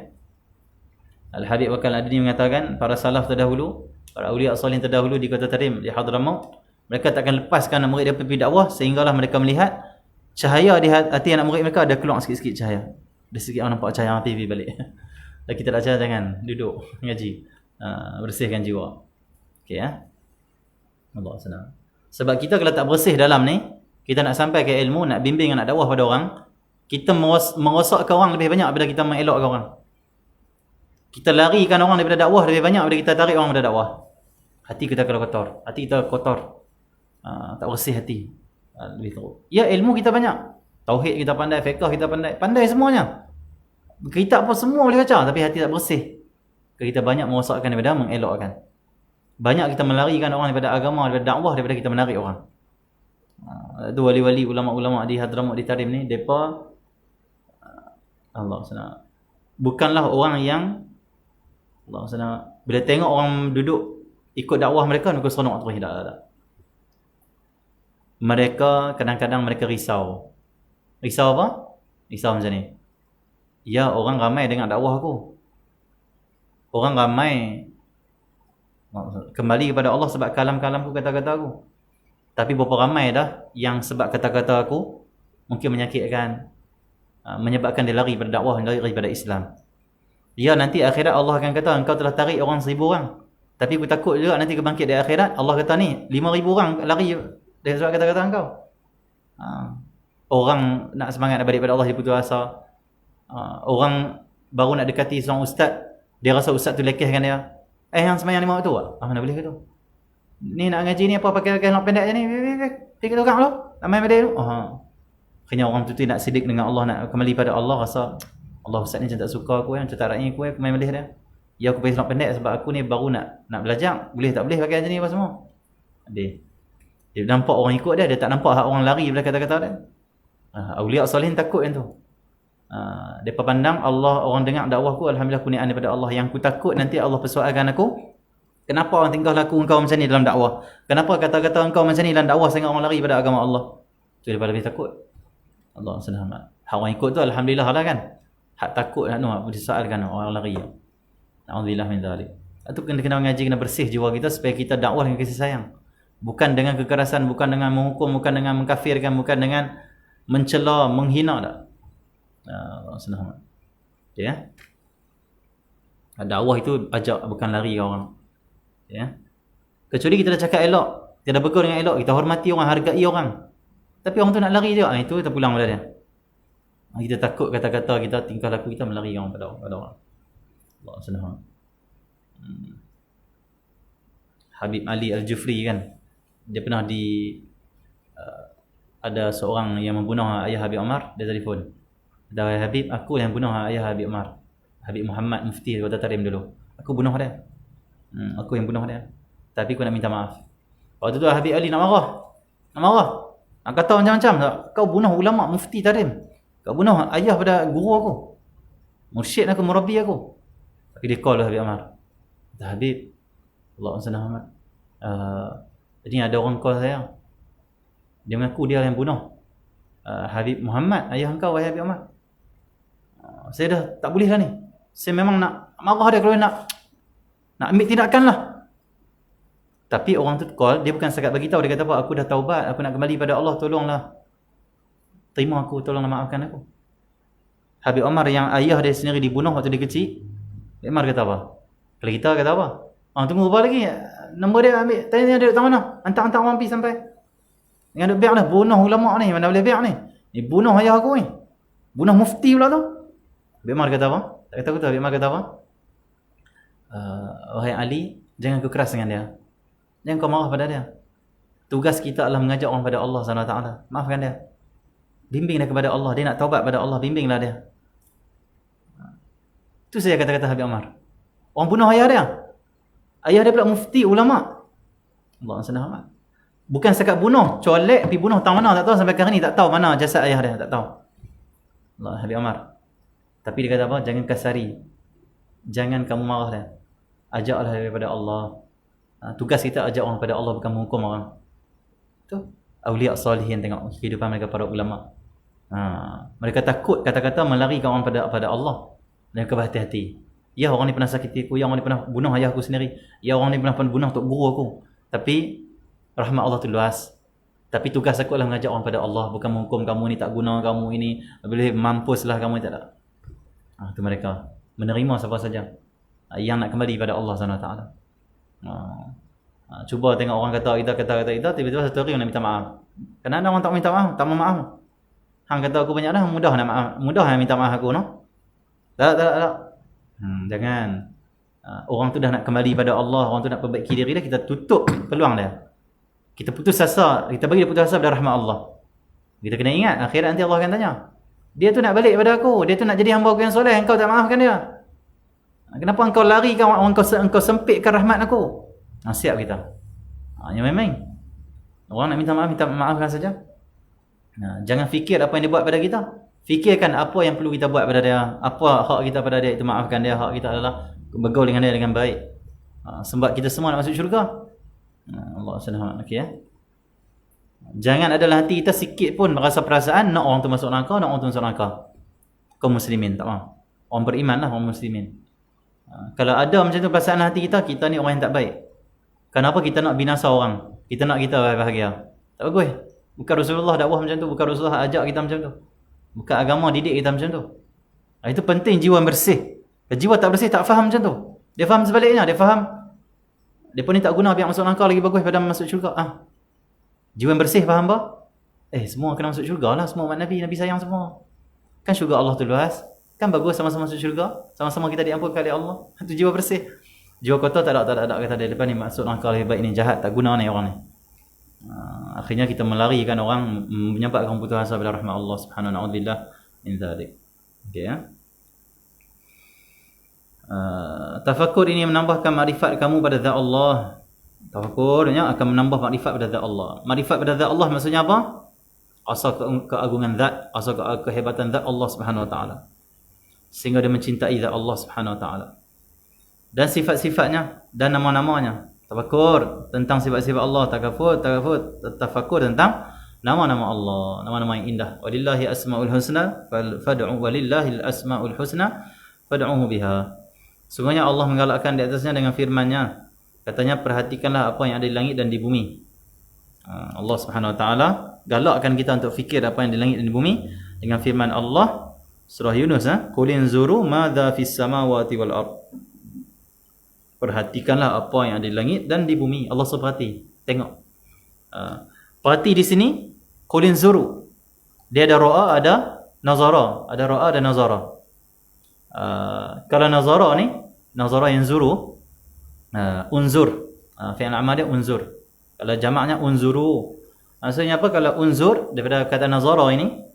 Al-Habib Bakal Adni mengatakan para salaf terdahulu, para awliya salihin terdahulu di kota Tarim, di Hadramaut, mereka takkan lepaskan anak murid dia pergi dakwah sehinggalah mereka melihat cahaya di hati anak murid mereka ada keluar sikit-sikit cahaya. Ada sikit orang nampak cahaya api balik. Dan kita tak cahaya, jangan duduk ngaji. Bersihkan jiwa. Okey ya. Allah senang. Sebab kita kalau tak bersih dalam ni, kita nak sampai ke ilmu, nak bimbing, nak dakwah pada orang, kita merosakkan orang lebih banyak daripada kita mengelakkan orang. Kita larikan orang daripada dakwah lebih banyak daripada kita tarik orang daripada dakwah. Hati kita kalau kotor, hati kita kotor, tak bersih hati, lebih teruk. Ya, ilmu kita banyak, tauhid kita pandai, fiqh kita pandai semuanya. Kitab pun semua boleh baca, tapi hati tak bersih. Kita banyak merosakkan daripada mengelakkan. Banyak kita melarikan orang daripada agama, daripada dakwah, daripada kita menarik orang. Itu wali-wali, ulama-ulama di Hadramaut, di Tarim ni, mereka Allah SWT, bukanlah orang yang Allah SWT, bila tengok orang duduk ikut dakwah mereka, mereka seronok terus. Tak. Mereka kadang-kadang mereka risau. Risau apa? Risau macam ni. Ya, orang ramai dengar dakwah aku. Orang ramai kembali kepada Allah sebab kalam-kalamku, kata-kata aku. Tapi berapa ramai dah yang sebab kata-kata aku mungkin menyakitkan, menyebabkan dia lari pada dakwah, lari pada Islam. Ya, nanti akhirat Allah akan kata engkau telah tarik orang 1000 orang. Tapi aku takut juga nanti kebangkit di akhirat Allah kata ni 5,000 orang lari dari sebab kata-kata engkau. Orang nak semangat nak balik pada Allah, dia putus asa. Orang baru nak dekati seorang ustaz, dia rasa ustaz tu lekehkan dia. Yang semayang 5 waktu tak? Mana boleh ke tu? Ni nak ngaji ni apa pakai nak pendek je ni. Pergi tukang tu. Ramai pada tu. Akhirnya orang tu nak sidik dengan Allah, nak kembali pada Allah, rasa Allah ustaz ni macam tak suka aku, macam tak raknya aku main boleh dia. Ya, aku pergi selok pendek sebab aku ni baru nak belajar. Boleh tak boleh pakai macam ni apa semua. Dia nampak orang ikut dia tak nampak hak orang lari daripada kata-kata dia. Awliya salihin takut yang tu. Depa pandang Allah, orang dengar dakwahku, alhamdulillah aku niat daripada Allah. Yang aku takut nanti Allah persoalkan aku, kenapa orang tingkah laku engkau macam ni dalam dakwah? Kenapa kata-kata engkau macam ni dalam dakwah sehingga orang lari pada agama Allah? Tu dia lebih takut. Allah senang. Hak orang ikut tu alhamdulillah lah kan. Hak takut nak disoalkan orang lari. Alhamdulillah min zalik. Itu kena mengaji, kena bersih jiwa kita supaya kita dakwah dengan kasih sayang. Bukan dengan kekerasan, bukan dengan menghukum, bukan dengan mengkafirkan, bukan dengan mencela, menghina tak. Allah senang. Ya. Dakwah itu ajak, bukan lari orang. Ya. Kecuali kita dah cakap elok, kita dah bergaul dengan elok, kita hormati orang, hargai orang. Tapi orang tu nak lari juga, itu kita pulang pada dia. Kita takut kata-kata kita, tingkah laku kita melari orang pada orang. Allah senang. Habib Ali Al-Jufri kan, dia pernah ada seorang yang membunuh ayah Habib Umar. Dia telefon, "Dah Habib, aku yang bunuh ayah Habib Umar, Habib Muhammad Mufti Kota Tarim dulu. Aku bunuh dia. Aku yang bunuh dia. Tapi aku nak minta maaf." Waktu tu Habib Ali nak marah. Nak kata macam-macam. Kau bunuh ulama Mufti Tarim. Kau bunuh ayah pada guru aku, mursyid aku, murabi aku. Tapi dia call Habib Umar. "Dah Habib, Allah SWT, ini ada orang call saya. Dia mengaku dia yang bunuh Habib Muhammad, ayah engkau, wahai Habib Umar. Saya dah tak boleh lah ni. Saya memang nak marah dia kalau nak ambil tindakan lah." Tapi orang tu call, dia bukan setakat bagi tahu, dia kata apa? "Aku dah taubat, aku nak kembali pada Allah, tolonglah. Terima aku, tolonglah maafkan aku." Habib Umar yang ayah dia sendiri dibunuh waktu dia kecil, Habib Umar kata apa? Kalau kita kata apa? Tunggu apa lagi? Nombor dia ambil, tanya dia duduk tak mana? Hantar orang pergi sampai. Dengan duduk biar dah, bunuh ulama' ni, mana boleh biar ni? Ni bunuh ayah aku ni. Bunuh mufti pula tu. Habib Umar kata apa? Tak kata aku tahu Habib Umar kata apa? Wahai Ali, jangan kau keras dengan dia. Jangan kau marah pada dia. Tugas kita adalah mengajak orang pada Allah SWT. Maafkan dia. Bimbing dia kepada Allah. Dia nak taubat pada Allah, bimbinglah dia. Itu saya kata-kata Habib Umar. Orang bunuh ayah dia. Ayah dia pula mufti, ulama. Allah SWT. Bukan setakat bunuh, colek pergi bunuh tang mana tak tahu, sampai hari ni tak tahu mana jasad ayah dia, tak tahu. Allah, Habib Umar. Tapi dia kata apa? Jangan kasari. Jangan kamu marah dia. Ajaklah daripada Allah. Tugas kita ajak orang pada Allah, bukan menghukum orang. Tu auliya salihin, tengok kehidupan mereka para ulama. Mereka takut kata-kata melarikan orang pada Allah. Dan berhati-hati. Ya, orang ni pernah sakiti aku, ya orang ni pernah bunuh ayah aku sendiri, ya orang ni pernah bunuh tok guru aku. Tapi rahmat Allah tu luas. Tapi tugas aku adalah mengajak orang pada Allah, bukan menghukum kamu ni tak guna, kamu ini boleh mampuslah kamu, tak ada. Tu mereka menerima siapa saja yang nak kembali pada Allah SWT. Cuba tengok orang kata kita, tiba-tiba satu hari nak minta maaf. Kenapa orang tak minta maaf? Tak mau maaf. Hang kata aku banyak dah, mudah nak maaf, mudah nak minta maaf aku, no? Tak. Jangan. Orang tu dah nak kembali pada Allah, orang tu nak perbaiki diri dia, kita tutup peluang dia. Kita putus asa, kita bagi dia putus asa pada rahmat Allah. Kita kena ingat, akhirat nanti Allah akan tanya. Dia tu nak balik pada aku, dia tu nak jadi hamba aku yang soleh, engkau tak maafkan dia. Kenapa engkau larikan, engkau sempitkan rahmat aku? Siap kita. Yang main-main. Orang nak minta maafkan saja. Jangan fikir apa yang dia buat pada kita. Fikirkan apa yang perlu kita buat pada dia. Apa hak kita pada dia, itu maafkan dia. Hak kita adalah bergaul dengan dia dengan baik. Sebab kita semua nak masuk syurga. Allah SWT. Okay, ya? Jangan adalah hati kita sikit pun merasa perasaan nak orang tu masuk neraka, nak orang tu masuk neraka. Kaum muslimin, tak mahu. Orang beriman lah, orang muslimin. Kalau ada macam tu perasaan hati kita, kita ni orang yang tak baik. Kenapa kita nak binasa orang? Kita nak kita bahagia. Tak bagus. Bukan Rasulullah dakwah macam tu, bukan Rasulullah ajak kita macam tu. Bukan agama didik kita macam tu. Itu penting jiwa bersih. Kalau jiwa tak bersih, tak faham macam tu. Dia faham sebaliknya, dia faham depa ni tak guna, biar masuk neraka lagi bagus pada masuk syurga. Jiwa yang bersih faham apa? Semua kena masuk syurga lah, semua umat Nabi sayang semua. Kan syurga Allah tu luas. Kan bagus sama-sama masuk syurga, sama-sama kita diampunkan oleh Allah. Itu jiwa bersih. Jiwa kotor tak ada kata dia depan ni masuk neraka lebih baik, ni jahat, tak guna ni orang ni. Akhirnya kita melarikan orang, menyebabkan putus asa pada rahmat Allah Subhanahu wa ta'ala min dzalik. Okey, ya. Tafakkur ini menambahkan makrifat kamu pada zat Allah. Tafakkurnya akan menambah makrifat pada zat Allah. Makrifat pada zat Allah maksudnya apa? Asal keagungan zat, asal kehebatan zat Allah Subhanahu wa ta'ala, sehingga dia mencintai zat Allah Subhanahu wa ta'ala dan sifat-sifatnya dan nama-namanya. Tafakkur tentang sifat-sifat Allah, tafakkur tentang nama-nama Allah, nama-nama yang indah. Walillahi asmaul husna fad'u, walillahil asmaul husna fad'uhu biha. Sungguhnya Allah menggalakkan di atasnya dengan firman-Nya. Katanya, perhatikanlah apa yang ada di langit dan di bumi. Allah Subhanahu wa ta'ala galakkan kita untuk fikir apa yang di langit dan di bumi dengan firman Allah surah Yunus, qul inzuru madza fis samawati wal ard. Perhatikanlah apa yang ada di langit dan di bumi. Allah suruh perhati, tengok. Perhati di sini qul inzuru. Dia ada ra'a, ada nazara, ada ra'a dan nazara. Kalau nazara ni, nazara yanzuru, unzur, fi'il amal dia unzur. Kalau jamaknya unzuru, maksudnya apa? Kalau unzur daripada kata nazara ini,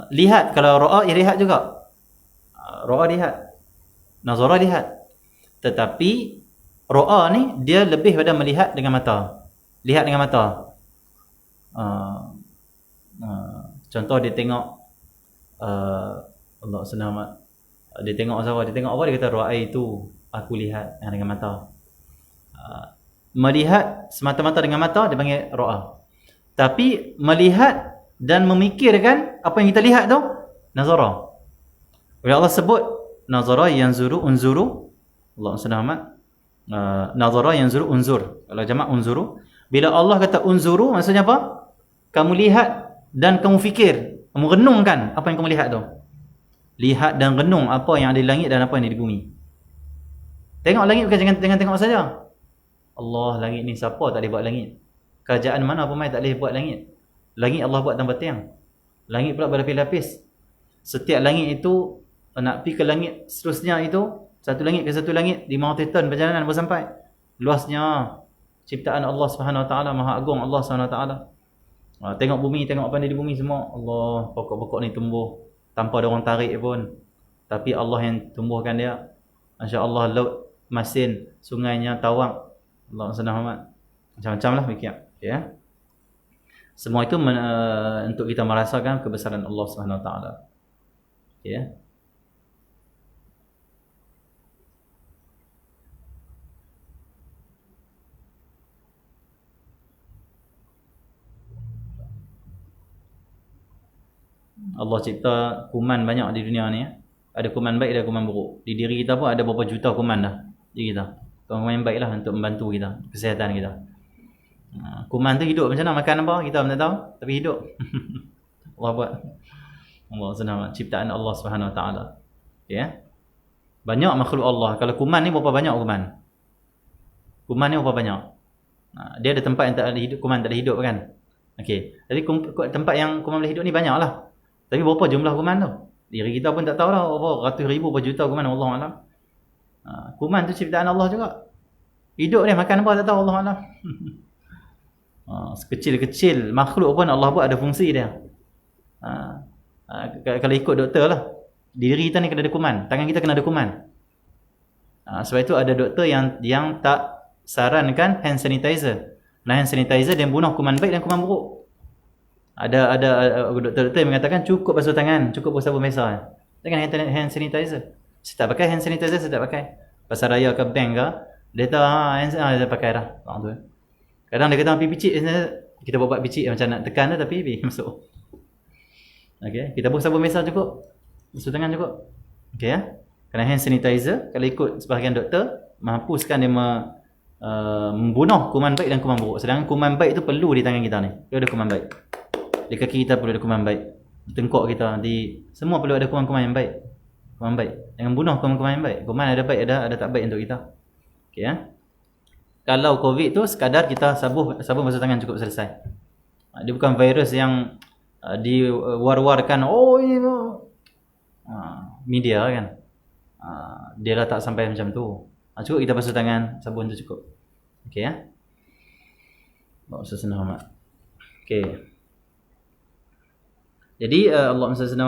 lihat. Kalau ra'a, lihat juga. Ra'a lihat, nazara lihat. Tetapi ra'a ni dia lebih pada melihat dengan mata, lihat dengan mata. Contoh dia tengok, Allah selamat, dia tengok siapa? Dia tengok apa? Dia kata ra'aitu, aku lihat dengan mata. Melihat semata-mata dengan mata dia panggil ra'a. Tapi melihat dan memikirkan apa yang kita lihat tu nazara. Bila Allah sebut nazara yanzuru unzuru, Allah selamat, nazara yanzuru unzur. Kalau jamak unzuru, bila Allah kata unzuru maksudnya apa? Kamu lihat dan kamu fikir, kamu renungkan apa yang kamu lihat tu. Lihat dan renung apa yang ada di langit dan apa yang ada di bumi. Tengok langit bukan jangan tengok saja. Allah, langit ni siapa tak boleh buat langit? Kerajaan mana pun mai tak boleh buat langit. Langit Allah buat tanpa tiang. Langit pula berlapis-lapis. Setiap langit itu nak pergi ke langit seterusnya itu, satu langit ke satu langit, 500 tahun perjalanan baru sampai. Luasnya ciptaan Allah Subhanahu Wa Taala, Maha Agung Allah Subhanahu Wa Taala. Tengok bumi, tengok apa ni di bumi semua. Allah, pokok-pokok ni tumbuh tanpa ada orang tarik pun. Tapi Allah yang tumbuhkan dia. Masya-Allah, laut, masin, sungainya, tawang. Allah SWT. Macam-macam lah fikir. Ya. Semua itu untuk kita merasakan kebesaran Allah Subhanahu Wa Taala. Ya. Allah cipta kuman banyak di dunia ni. Ada kuman baik, ada kuman buruk. Di diri kita pun ada berapa juta kuman dah di kita. Kuman yang baik lah untuk membantu kita, kesihatan kita. Kuman tu hidup macam mana, makan apa kita pun tak tahu, tapi hidup. Allah buat. Allah senang ciptaan Allah Subhanahu Wa Taala. Ya. Banyak makhluk Allah. Kalau kuman ni berapa banyak kuman? Kuman ni berapa banyak? Dia ada tempat yang tak ada hidup, kuman tak ada hidup kan? Okey. Jadi tempat yang kuman boleh hidup ni banyaklah. Tapi berapa jumlah kuman tu? Diri kita pun tak tahu lah, berapa ratus ribu, berapa juta kuman, Allah Alam. Kuman tu ciptaan Allah juga. Hidup dia, makan apa tak tahu, Allah Alam. Sekecil-kecil makhluk pun Allah buat ada fungsi dia. Kalau ikut doktor lah, diri kita ni kena ada kuman, tangan kita kena ada kuman. Sebab itu ada doktor yang tak sarankan hand sanitizer. Nah, hand sanitizer dia bunuh kuman baik dan kuman buruk. Ada doktor-doktor yang mengatakan cukup basuh tangan, cukup sabun biasa. Jangan hand sanitizer. Saya tak pakai hand sanitizer, saya tak pakai. Pasar raya ke bank ke, dia tahu saya pakai dah. Kadang dia kata pergi picit, kita buat picit macam nak tekan tu tapi masuk. Okey, kita buat sabun biasa cukup. Basuh tangan cukup. Okey ya. Kerana hand sanitizer kalau ikut sebahagian doktor menghapuskan dia membunuh kuman baik dan kuman buruk. Sedangkan kuman baik itu perlu di tangan kita ni. Perlu ada kuman baik. Di kaki kita perlu ada kuman baik. Di tengkok kita, di semua perlu ada kuman-kuman yang baik. Kuman baik. Jangan bunuh kuman-kuman yang baik. Kuman ada baik, ada tak baik untuk kita. Okey ya. Kalau COVID tu sekadar kita sabun basuh tangan cukup selesai. Dia bukan virus yang diwar-warkan ini media kan. Dia lah tak sampai macam tu. Cukup kita basuh tangan, sabun tu cukup. Okey ya. Allah SWT. Okey. Jadi Allah SWT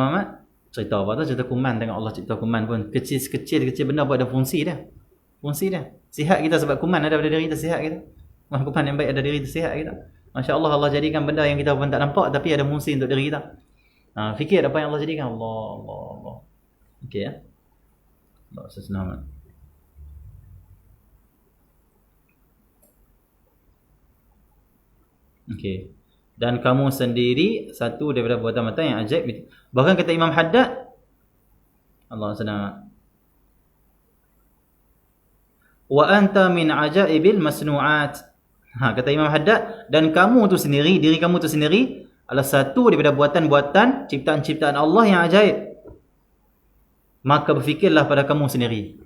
cerita apa tu? Cerita kuman. Tengok Allah cipta kuman pun kecil benda buat ada fungsi dia. Fungsi dia. Sihat kita sebab kuman ada pada diri kita, sihat kita. Kuman yang baik ada diri kita, sihat kita. Masya-Allah, Allah jadikan benda yang kita pun tak nampak tapi ada fungsi untuk diri kita. Fikir apa yang Allah jadikan. Allah. Okey ya. Allah SWT. Okey. Dan kamu sendiri satu daripada buatan mata yang ajaib. Bahkan kata Imam Haddad, Allah SWT, wa anta min ajaibil masnu'at. Kata Imam Haddad, dan kamu tu sendiri, diri kamu tu sendiri adalah satu daripada buatan-buatan ciptaan-ciptaan Allah yang ajaib. Maka berfikirlah pada kamu sendiri.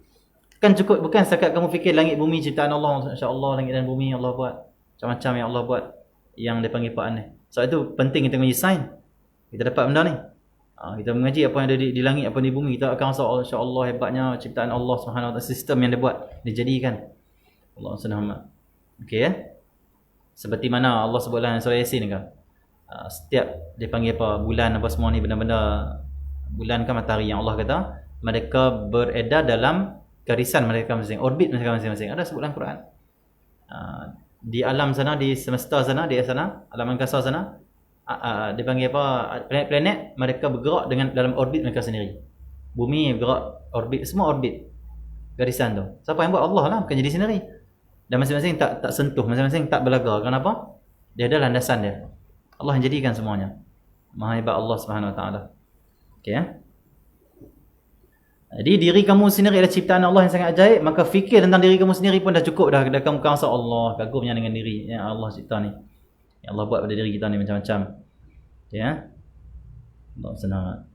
Kan cukup, bukan setakat kamu fikir langit bumi ciptaan Allah, insya-Allah langit dan bumi Allah buat. Macam-macam yang Allah buat, yang dia panggil Pak ni. Sebab itu penting kita mengaji sains. Kita dapat benda ni. Kita mengaji apa yang ada di langit, apa di bumi, kita akan rasa insya-Allah hebatnya ciptaan Allah Subhanahu Wa Taala, sistem yang dia buat, dijadikan. Allah SWT. Okey ya. Seperti mana Allah sebut dalam surah Yasin kan. Setiap dia panggil apa, bulan apa semua ni, benda-benda bulan kan matahari yang Allah kata mereka beredar dalam garisan mereka masing-masing, orbit mereka masing-masing. Ada sebut dalam Quran. Di alam sana, di semesta sana, di sana, alam angkasa sana, dia panggil apa, planet-planet mereka bergerak dengan dalam orbit mereka sendiri. Bumi bergerak orbit, semua orbit garisan tu. Siapa yang buat? Allah lah, bukan jadi sendiri. Dan masing-masing tak sentuh, masing-masing tak berlaga. Kenapa? Dia ada landasan dia. Allah yang jadikan semuanya. Maha hebat Allah Subhanahu Wa Taala. Okey ya. Jadi diri kamu sendiri adalah ciptaan Allah yang sangat ajaib, maka fikir tentang diri kamu sendiri pun dah cukup dah. Kamu rasa Allah kagumnya dengan diri yang Allah cipta ni. Yang Allah buat pada diri kita ni macam-macam. Ya. Allah senang.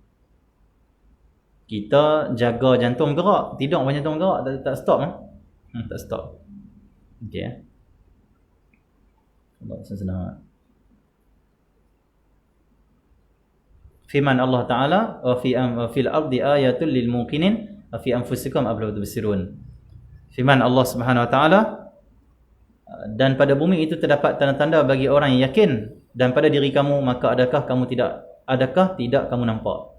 Kita jaga jantung gerak, tidur banyak jantung gerak, tak stop tak stop. Okey ya. Allah senang. firman Allah Taala, wa fil ardi ayatul lil muqinin wa fi anfusikum afala tubsirun. Firman Allah Subhanahu wa taala, dan pada bumi itu terdapat tanda-tanda bagi orang yang yakin, dan pada diri kamu maka adakah tidak kamu nampak.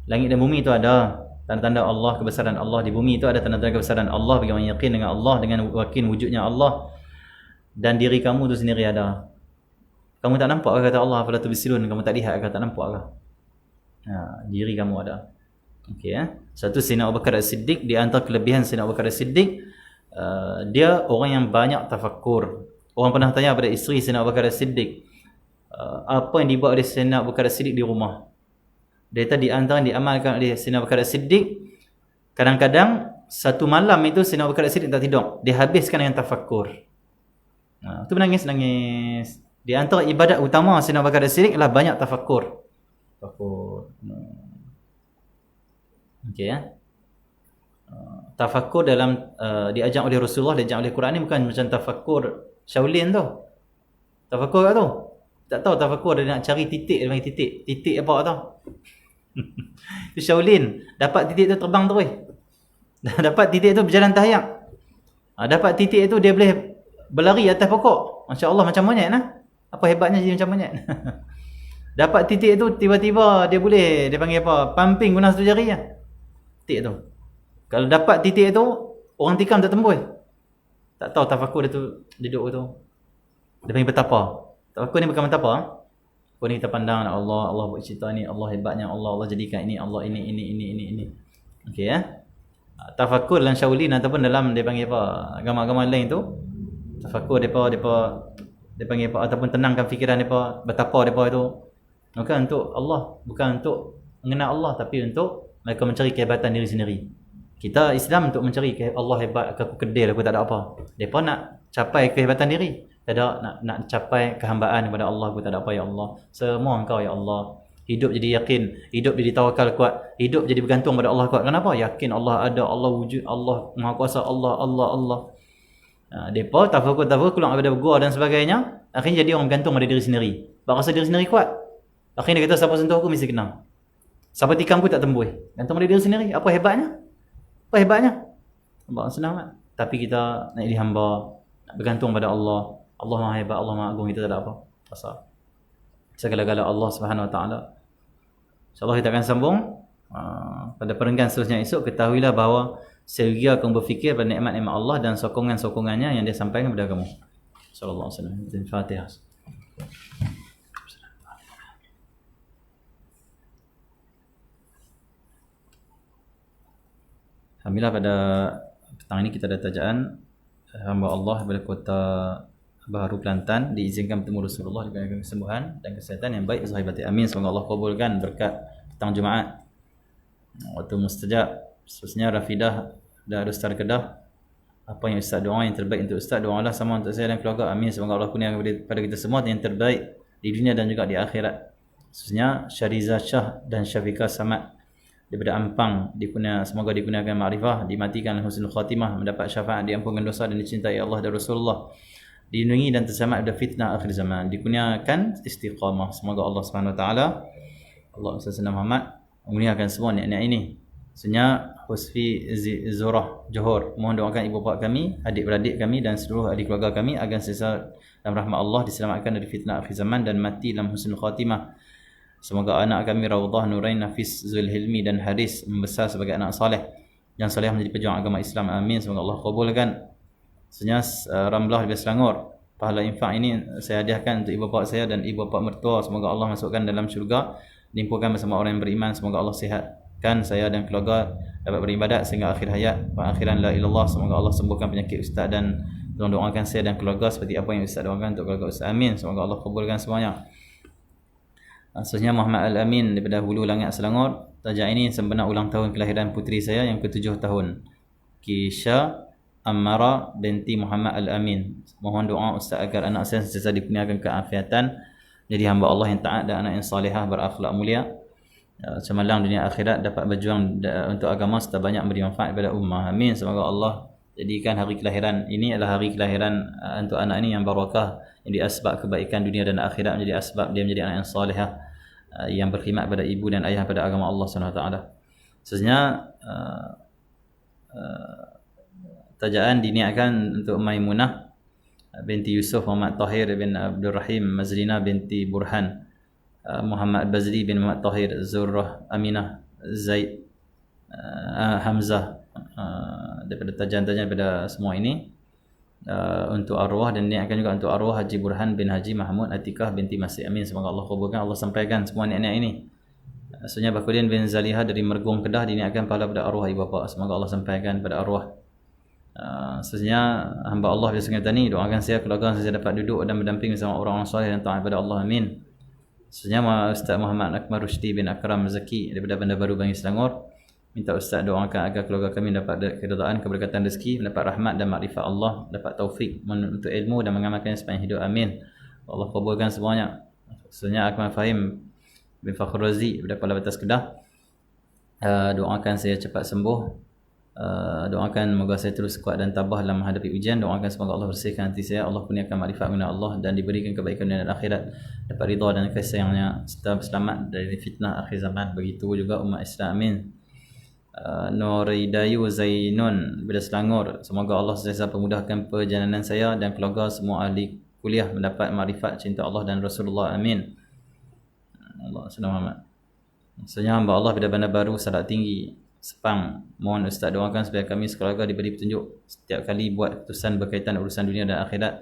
Langit dan bumi itu ada tanda-tanda Allah, kebesaran Allah. Di bumi itu ada tanda-tanda kebesaran Allah bagi orang yakin dengan Allah, dengan yakin wujudnya Allah. Dan diri kamu itu sendiri ada. Kamu tak nampak kata Allah, afala tubsirun, kamu tak lihat kata tak nampak ke? Diri kamu ada. Okey, satu, Sayyidina Abu Bakar As-Siddiq, di antara kelebihan Sayyidina Abu Bakar As-Siddiq, dia orang yang banyak tafakkur. Orang pernah tanya pada isteri Sayyidina Abu Bakar As-Siddiq, apa yang dibuat oleh Sayyidina Abu Bakar As-Siddiq di rumah. Dia tadi antara yang diamalkan oleh Sayyidina Abu Bakar As-Siddiq, kadang-kadang satu malam itu Sayyidina Abu Bakar As-Siddiq tak tidur, dia habiskan dengan tafakkur. Itu menangis. Di antara ibadat utama Sayyidina Abu Bakar As-Siddiq adalah banyak tafakkur. Okey, tafakkur dalam diajar oleh Rasulullah, diajar oleh Quran ni bukan macam tafakkur Shaolin tu. Tafakkur tak tahu? Tak tahu tafakkur dia nak cari titik, dia panggil titik apa tau. Itu Shaolin, dapat titik tu terbang terus. Dapat titik tu berjalan tahiyat. Dapat titik tu dia boleh berlari atas pokok. Masya-Allah, macam monyet nah. Apa hebatnya jadi macam monyet. Dapat titik tu tiba-tiba dia boleh, dia panggil apa? Pumping guna satu jari lah. Titik tu. Kalau dapat titik tu, orang tikam tak tembus. Tak tahu tafakkur dia tu duduk tu. Dia panggil betapa. Tafakkur ni bukan betapa. Tafakkur ni kita pandang Allah buat cerita ni, Allah hebatnya Allah jadikan ini, Allah ini. Okey Tafakkur dalam Shaolin ataupun dalam dia panggil apa? Agama-agama lain tu, tafakkur depa dia panggil apa, ataupun tenangkan fikiran depa, betapa depa itu bukan untuk Allah, bukan untuk mengenal Allah, tapi untuk mereka mencari kehebatan diri sendiri. Kita Islam untuk mencari Allah hebat, aku kedil, aku tak ada apa. Depa nak capai kehebatan diri, tak ada nak capai kehambaan kepada Allah, aku tak ada apa ya Allah. Semua Engkau ya Allah. Hidup jadi yakin, hidup jadi tawakal kuat, hidup jadi bergantung pada Allah kuat. Kenapa? Yakin Allah ada, Allah wujud, Allah Maha Kuasa, Allah. Depa tafakkur keluar daripada gua dan sebagainya, akhirnya jadi orang bergantung pada diri sendiri. Rasa diri sendiri kuat. Akhirnya dia kata siapa sentuh aku mesti kena. Siapa tikam aku tak tembus. Gantung pada diri sendiri. Apa hebatnya? Allah senang kan? Tapi kita nak jadi hamba, nak bergantung pada Allah. Allah Maha hebat, Allah Maha agung, kita tak ada apa. Pasal segala-gala Allah Subhanahu Wa Taala. InsyaAllah kita akan sambung pada perenggan seterusnya esok. Ketahuilah bahawa selgia kamu berfikir pada nikmat-nikmat Allah dan sokongan-sokongannya yang dia sampaikan kepada kamu. Sallallahu alaihi wasallam. Al-Fatihah. Alhamdulillah, pada petang ini kita ada tajaan hamba Allah daripada kota Baharu Kelantan diizinkan bertemu Rasulullah dengan kesembuhan dan kesihatan yang baik zahir batin. Amin. Semoga Allah kabulkan berkat petang Jumaat waktu mustajab. Seterusnya Rafidah Darustar Kedah, apa yang Ustaz doa yang terbaik untuk Ustaz, doalah sama untuk saya dan keluarga. Amin. Semoga Allah kurniakan kepada kita semua yang terbaik di dunia dan juga di akhirat. Khususnya Syariza Shah dan Syafiqah Samad daripada Ampang, semoga dikurniakan ma'rifah, dimatikan husnul khatimah, mendapat syafaat, diampunkan dosa dan dicintai Allah dan Rasulullah, dilindungi dan terselamat dari fitnah akhir zaman, dikurniakan istiqamah. Semoga Allah Subhanahu Wa Taala, Allah Sayyidina Muhammad memuliakan semua niat-niat ini. Sebenarnya Husfi Zurah Johor, mohon doakan ibu bapa kami, adik-beradik kami dan seluruh adik keluarga kami agar sesa dalam rahmat Allah, diselamatkan dari fitnah akhir zaman dan mati dalam husnul khatimah. Semoga anak kami Raudhah Nurain Nafis Zulhilmi dan Haris membesar sebagai anak saleh yang saleh menjadi pejuang agama Islam. Amin. Semoga Allah kabulkan. Sebenarnya Ramlah di Selangor, pahala infak ini saya hadiahkan untuk ibu bapa saya dan ibu bapa mertua. Semoga Allah masukkan dalam syurga, limpuhkan bersama orang yang beriman. Semoga Allah sihatkan saya dan keluarga dapat beribadat sehingga akhir hayat wa akhiran la ilallah. Semoga Allah sembuhkan penyakit ustaz dan tolong doakan saya dan keluarga seperti apa yang ustaz doakan untuk keluarga ustaz. Amin. Semoga Allah kabulkan semuanya. Seterusnya Muhammad Al-Amin daripada Hulu Langit Selangor. Tajuk ini sempena ulang tahun kelahiran puteri saya yang ke-7 tahun, Kisha Ammara binti Muhammad Al-Amin. Mohon doa Ustaz agar anak saya sentiasa dikurniakan keafiatan, jadi hamba Allah yang taat dan anak yang salihah berakhlak mulia, cemerlang dunia akhirat, dapat berjuang untuk agama serta banyak beri manfaat kepada ummah. Amin. Semoga Allah jadikan hari kelahiran ini adalah hari kelahiran untuk anak ini yang barakah, yang jadi asbab kebaikan dunia dan akhirat, menjadi asbab dia menjadi anak yang salihah. yang berkhidmat pada ibu dan ayah pada agama Allah SWT. Sebenarnya tajaan diniatkan untuk Maimunah binti Yusuf Muhammad Tahir bin Abdul Rahim Mazlina binti Burhan Muhammad Bazli bin Muhammad Tahir Zurrah Aminah Zaid Hamzah, daripada tajaan-tajaan daripada semua ini untuk arwah, dan niatkan juga untuk arwah Haji Burhan bin Haji Mahmud Atikah binti Masih. Amin. Semoga Allah kabulkan, Allah sampaikan semua niat-niat ini. Sebenarnya Bakudin bin Zaliha dari Mergong Kedah diniatkan pahala pada arwah ibu bapa. Semoga Allah sampaikan pada arwah. Sebenarnya hamba Allah biasa kata ni, doakan saya keluarga saya dapat duduk dan berdamping bersama orang-orang soleh dan taat kepada Allah. Amin. Sebenarnya Ustaz Muhammad Akmal Rushdi bin Akram Zaki daripada Bandar Baru Bangi Selangor minta Ustaz doakan agar keluarga kami dapat keredaan, keberkatan rezeki, mendapat rahmat dan makrifat Allah, dapat taufik menuntut ilmu dan mengamalkannya sepanjang hidup. Amin. Allah kabulkan semuanya. Sebenarnya Akmal Fahim bin Fakhr Razi daripada Kuala Batas Kedah, doakan saya cepat sembuh. Doakan semoga saya terus kuat dan tabah dalam menghadapi ujian. Doakan semoga Allah bersihkan hati saya, Allah kurniakan makrifat mengenal Allah dan diberikan kebaikan dunia dan akhirat, dapat ridha dan kasih sayangnya serta selamat dari fitnah akhir zaman. Begitu juga umat Islam. Amin. Nuridayu Zainun daripada Selangor, semoga Allah sentiasa memudahkan perjalanan saya dan keluarga semua ahli kuliah mendapat makrifat cinta Allah dan Rasulullah. Amin. Allah Muhammad. Sebenarnya hamba Allah pada Bandar Baru Salat Tinggi Sepang, mohon Ustaz doakan supaya kami sekeluarga diberi petunjuk setiap kali buat keputusan berkaitan urusan dunia dan akhirat,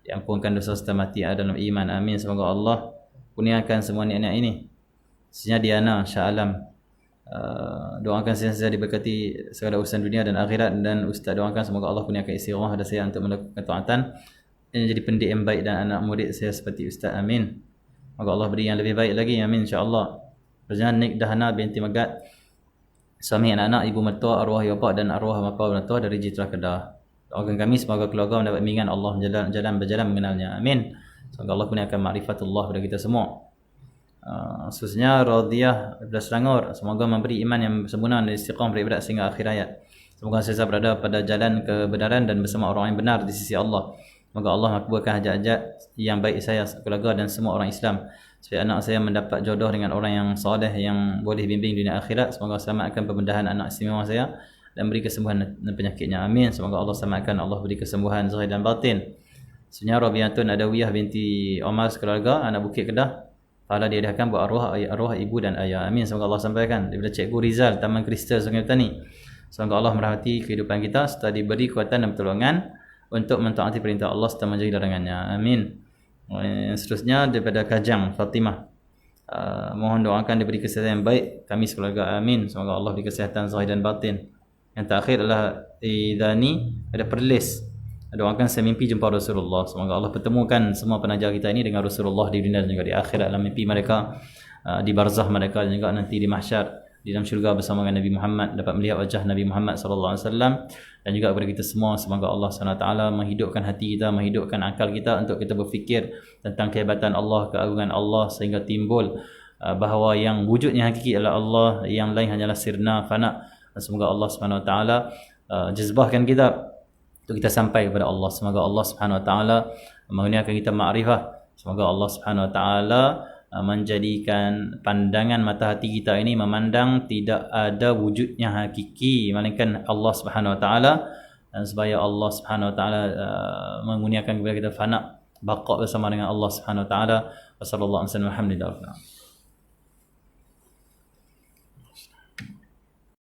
diampunkan dosa serta mati dalam iman. Amin. Semoga Allah kurniakan semua niat-niat ini. Sebenarnya Diana Shah Alam, doakan saya diberkati segala urusan dunia dan akhirat, dan Ustaz doakan semoga Allah kurniakan istiqamah pada saya untuk melakukan taatan dan jadi pendidik yang baik dan anak murid saya seperti Ustaz. Amin. Semoga Allah beri yang lebih baik lagi. Amin insya-Allah. Perjalanan Nik Dahana binti Megat, suami anak-anak, ibu mertua, arwah ibu bapa dan arwah bapa mertua dari Jitra Kedah. Doakan kami semoga keluarga mendapat bimbingan Allah berjalan mengenalnya. Amin. Semoga Allah kurniakan ma'rifatullah kepada kita semua. Khususnya Radiyah daripada Selangor, semoga memberi iman yang sempurna dan istiqamah beribadat sehingga akhir hayat. Semoga saya berada pada jalan kebenaran dan bersama orang yang benar di sisi Allah. Semoga Allah makbulkan hajat-hajat yang baik saya, keluarga dan semua orang Islam, supaya anak saya mendapat jodoh dengan orang yang soleh yang boleh bimbing dunia akhirat. Semoga selamatkan pembedahan anak istimewa saya dan beri kesembuhan dan penyakitnya. Amin. Semoga Allah selamatkan, Allah beri kesembuhan zahir dan batin. Sebenarnya Rabiatun Adawiyah binti Omar sekeluarga, anak Bukit Kedah, pahala diadakan buat arwah ibu dan ayah. Amin. Semoga Allah sampaikan. Daripada Cikgu Rizal Taman Kristal Sungai Petani, semoga Allah merahmati kehidupan kita serta diberi kuatan dan pertolongan untuk mentaati perintah Allah serta menjauhi larangannya. Amin. Yang seterusnya daripada Kajang Fatimah, mohon doakan diberi kesihatan yang baik kami sekeluarga. Amin. Semoga Allah beri kesihatan zahir dan batin. Yang terakhir adalah Idani ada Perlis, doakan saya mimpi jumpa Rasulullah. Semoga Allah pertemukan semua penajar kita ini dengan Rasulullah di dunia dan juga di akhirat, dalam mimpi mereka, di barzah mereka, dan juga nanti di mahsyar di dalam syurga bersama dengan Nabi Muhammad, dapat melihat wajah Nabi Muhammad sallallahu alaihi wasallam. Dan juga kepada kita semua, semoga Allah SWT menghidupkan hati kita, menghidupkan akal kita untuk kita berfikir tentang kehebatan Allah, keagungan Allah, sehingga timbul bahawa yang wujudnya hakiki adalah Allah, yang lain hanyalah sirna fana. Dan semoga Allah SWT jazbahkan kita untuk kita sampai kepada Allah. Semoga Allah SWT mengurniakan kita ma'rifah. Semoga Allah SWT menjadikan pandangan mata hati kita ini memandang tidak ada wujudnya hakiki melainkan Allah Subhanahu Wa Taala, dan supaya Allah Subhanahu Wa Taala mengurniakan kepada kita fana, baqa bersama dengan Allah Subhanahu Wa Taala. Wassallallahu alaihi wasallam. Alhamdulillah.